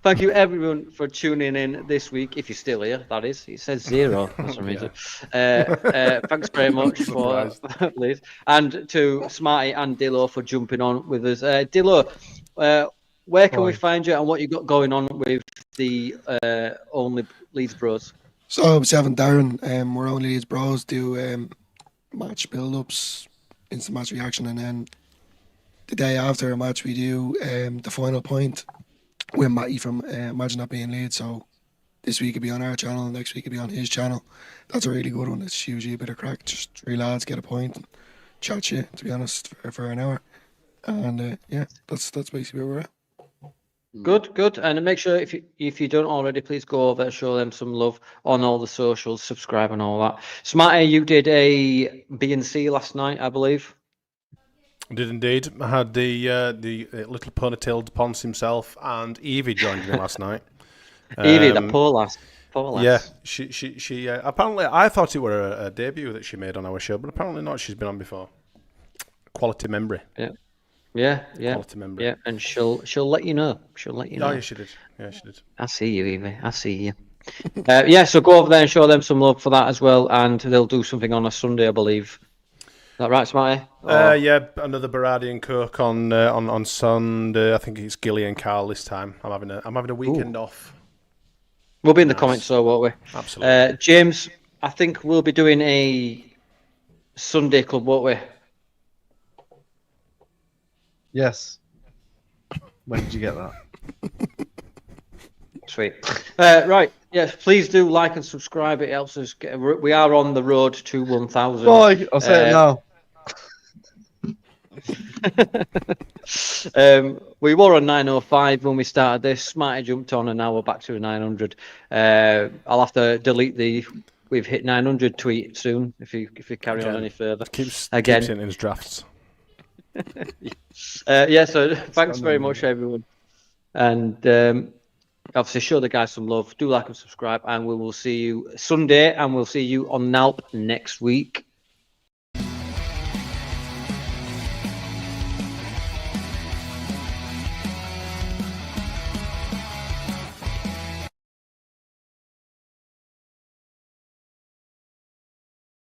Speaker 1: Thank you, everyone, for tuning in this week. If you're still here, that is. It says 0 for some reason. Thanks very much for Liz, and to Smarty and Dillo for jumping on with us. Dillo, where can we find you and what you got going on with the Only Leeds Bros?
Speaker 3: So, myself and Darren, we're only Leeds Bros, do match build-ups, instant match reaction, and then the day after a match we do the final point with Matty from Imagine That Being Leeds. So this week it'll be on our channel, next week it'll be on his channel. That's a really good one. It's usually a bit of crack. Just three lads get a point and chat shit, to be honest, for an hour. And yeah, that's basically where we're at.
Speaker 1: Good. And make sure if you don't already, please go over and show them some love on all the socials, subscribe and all that. Smarty, you did a B&C last night, I believe.
Speaker 4: Did indeed. I had the little ponytailed Ponce himself and Evie joined me last night.
Speaker 1: Evie, that poor lass.
Speaker 4: Yeah, she apparently, I thought it were a debut that she made on our show, but apparently not. She's been on before. Quality memory.
Speaker 1: Yeah.
Speaker 4: Quality memory.
Speaker 1: Yeah, and she'll let you know. She'll let you know.
Speaker 4: Oh, yeah, she did.
Speaker 1: I see you, Evie. I see you. Yeah, so go over there and show them some love for that as well, and they'll do something on a Sunday, I believe. Is that right, Smarty?
Speaker 4: Yeah, another Berardi and Cook on Sunday. I think it's Gilly and Carl this time. I'm having a weekend off.
Speaker 1: We'll be in the comments, so won't we?
Speaker 4: Absolutely.
Speaker 1: James, I think we'll be doing a Sunday club, won't we?
Speaker 2: Yes. When did you get that?
Speaker 1: Sweet. Right. Yes, please do like and subscribe. It helps us we are on the road to 1,000.
Speaker 2: Boy, I'll say it now.
Speaker 1: We were on 905 when we started this. Smarty jumped on, and now we're back to 900. I'll have to delete the "we've hit 900" tweet soon if you carry on any further.
Speaker 4: Keeps in his drafts.
Speaker 1: Yeah. So thanks very much, everyone, and obviously show the guys some love. Do like and subscribe, and we will see you Sunday, and we'll see you on NALP next week.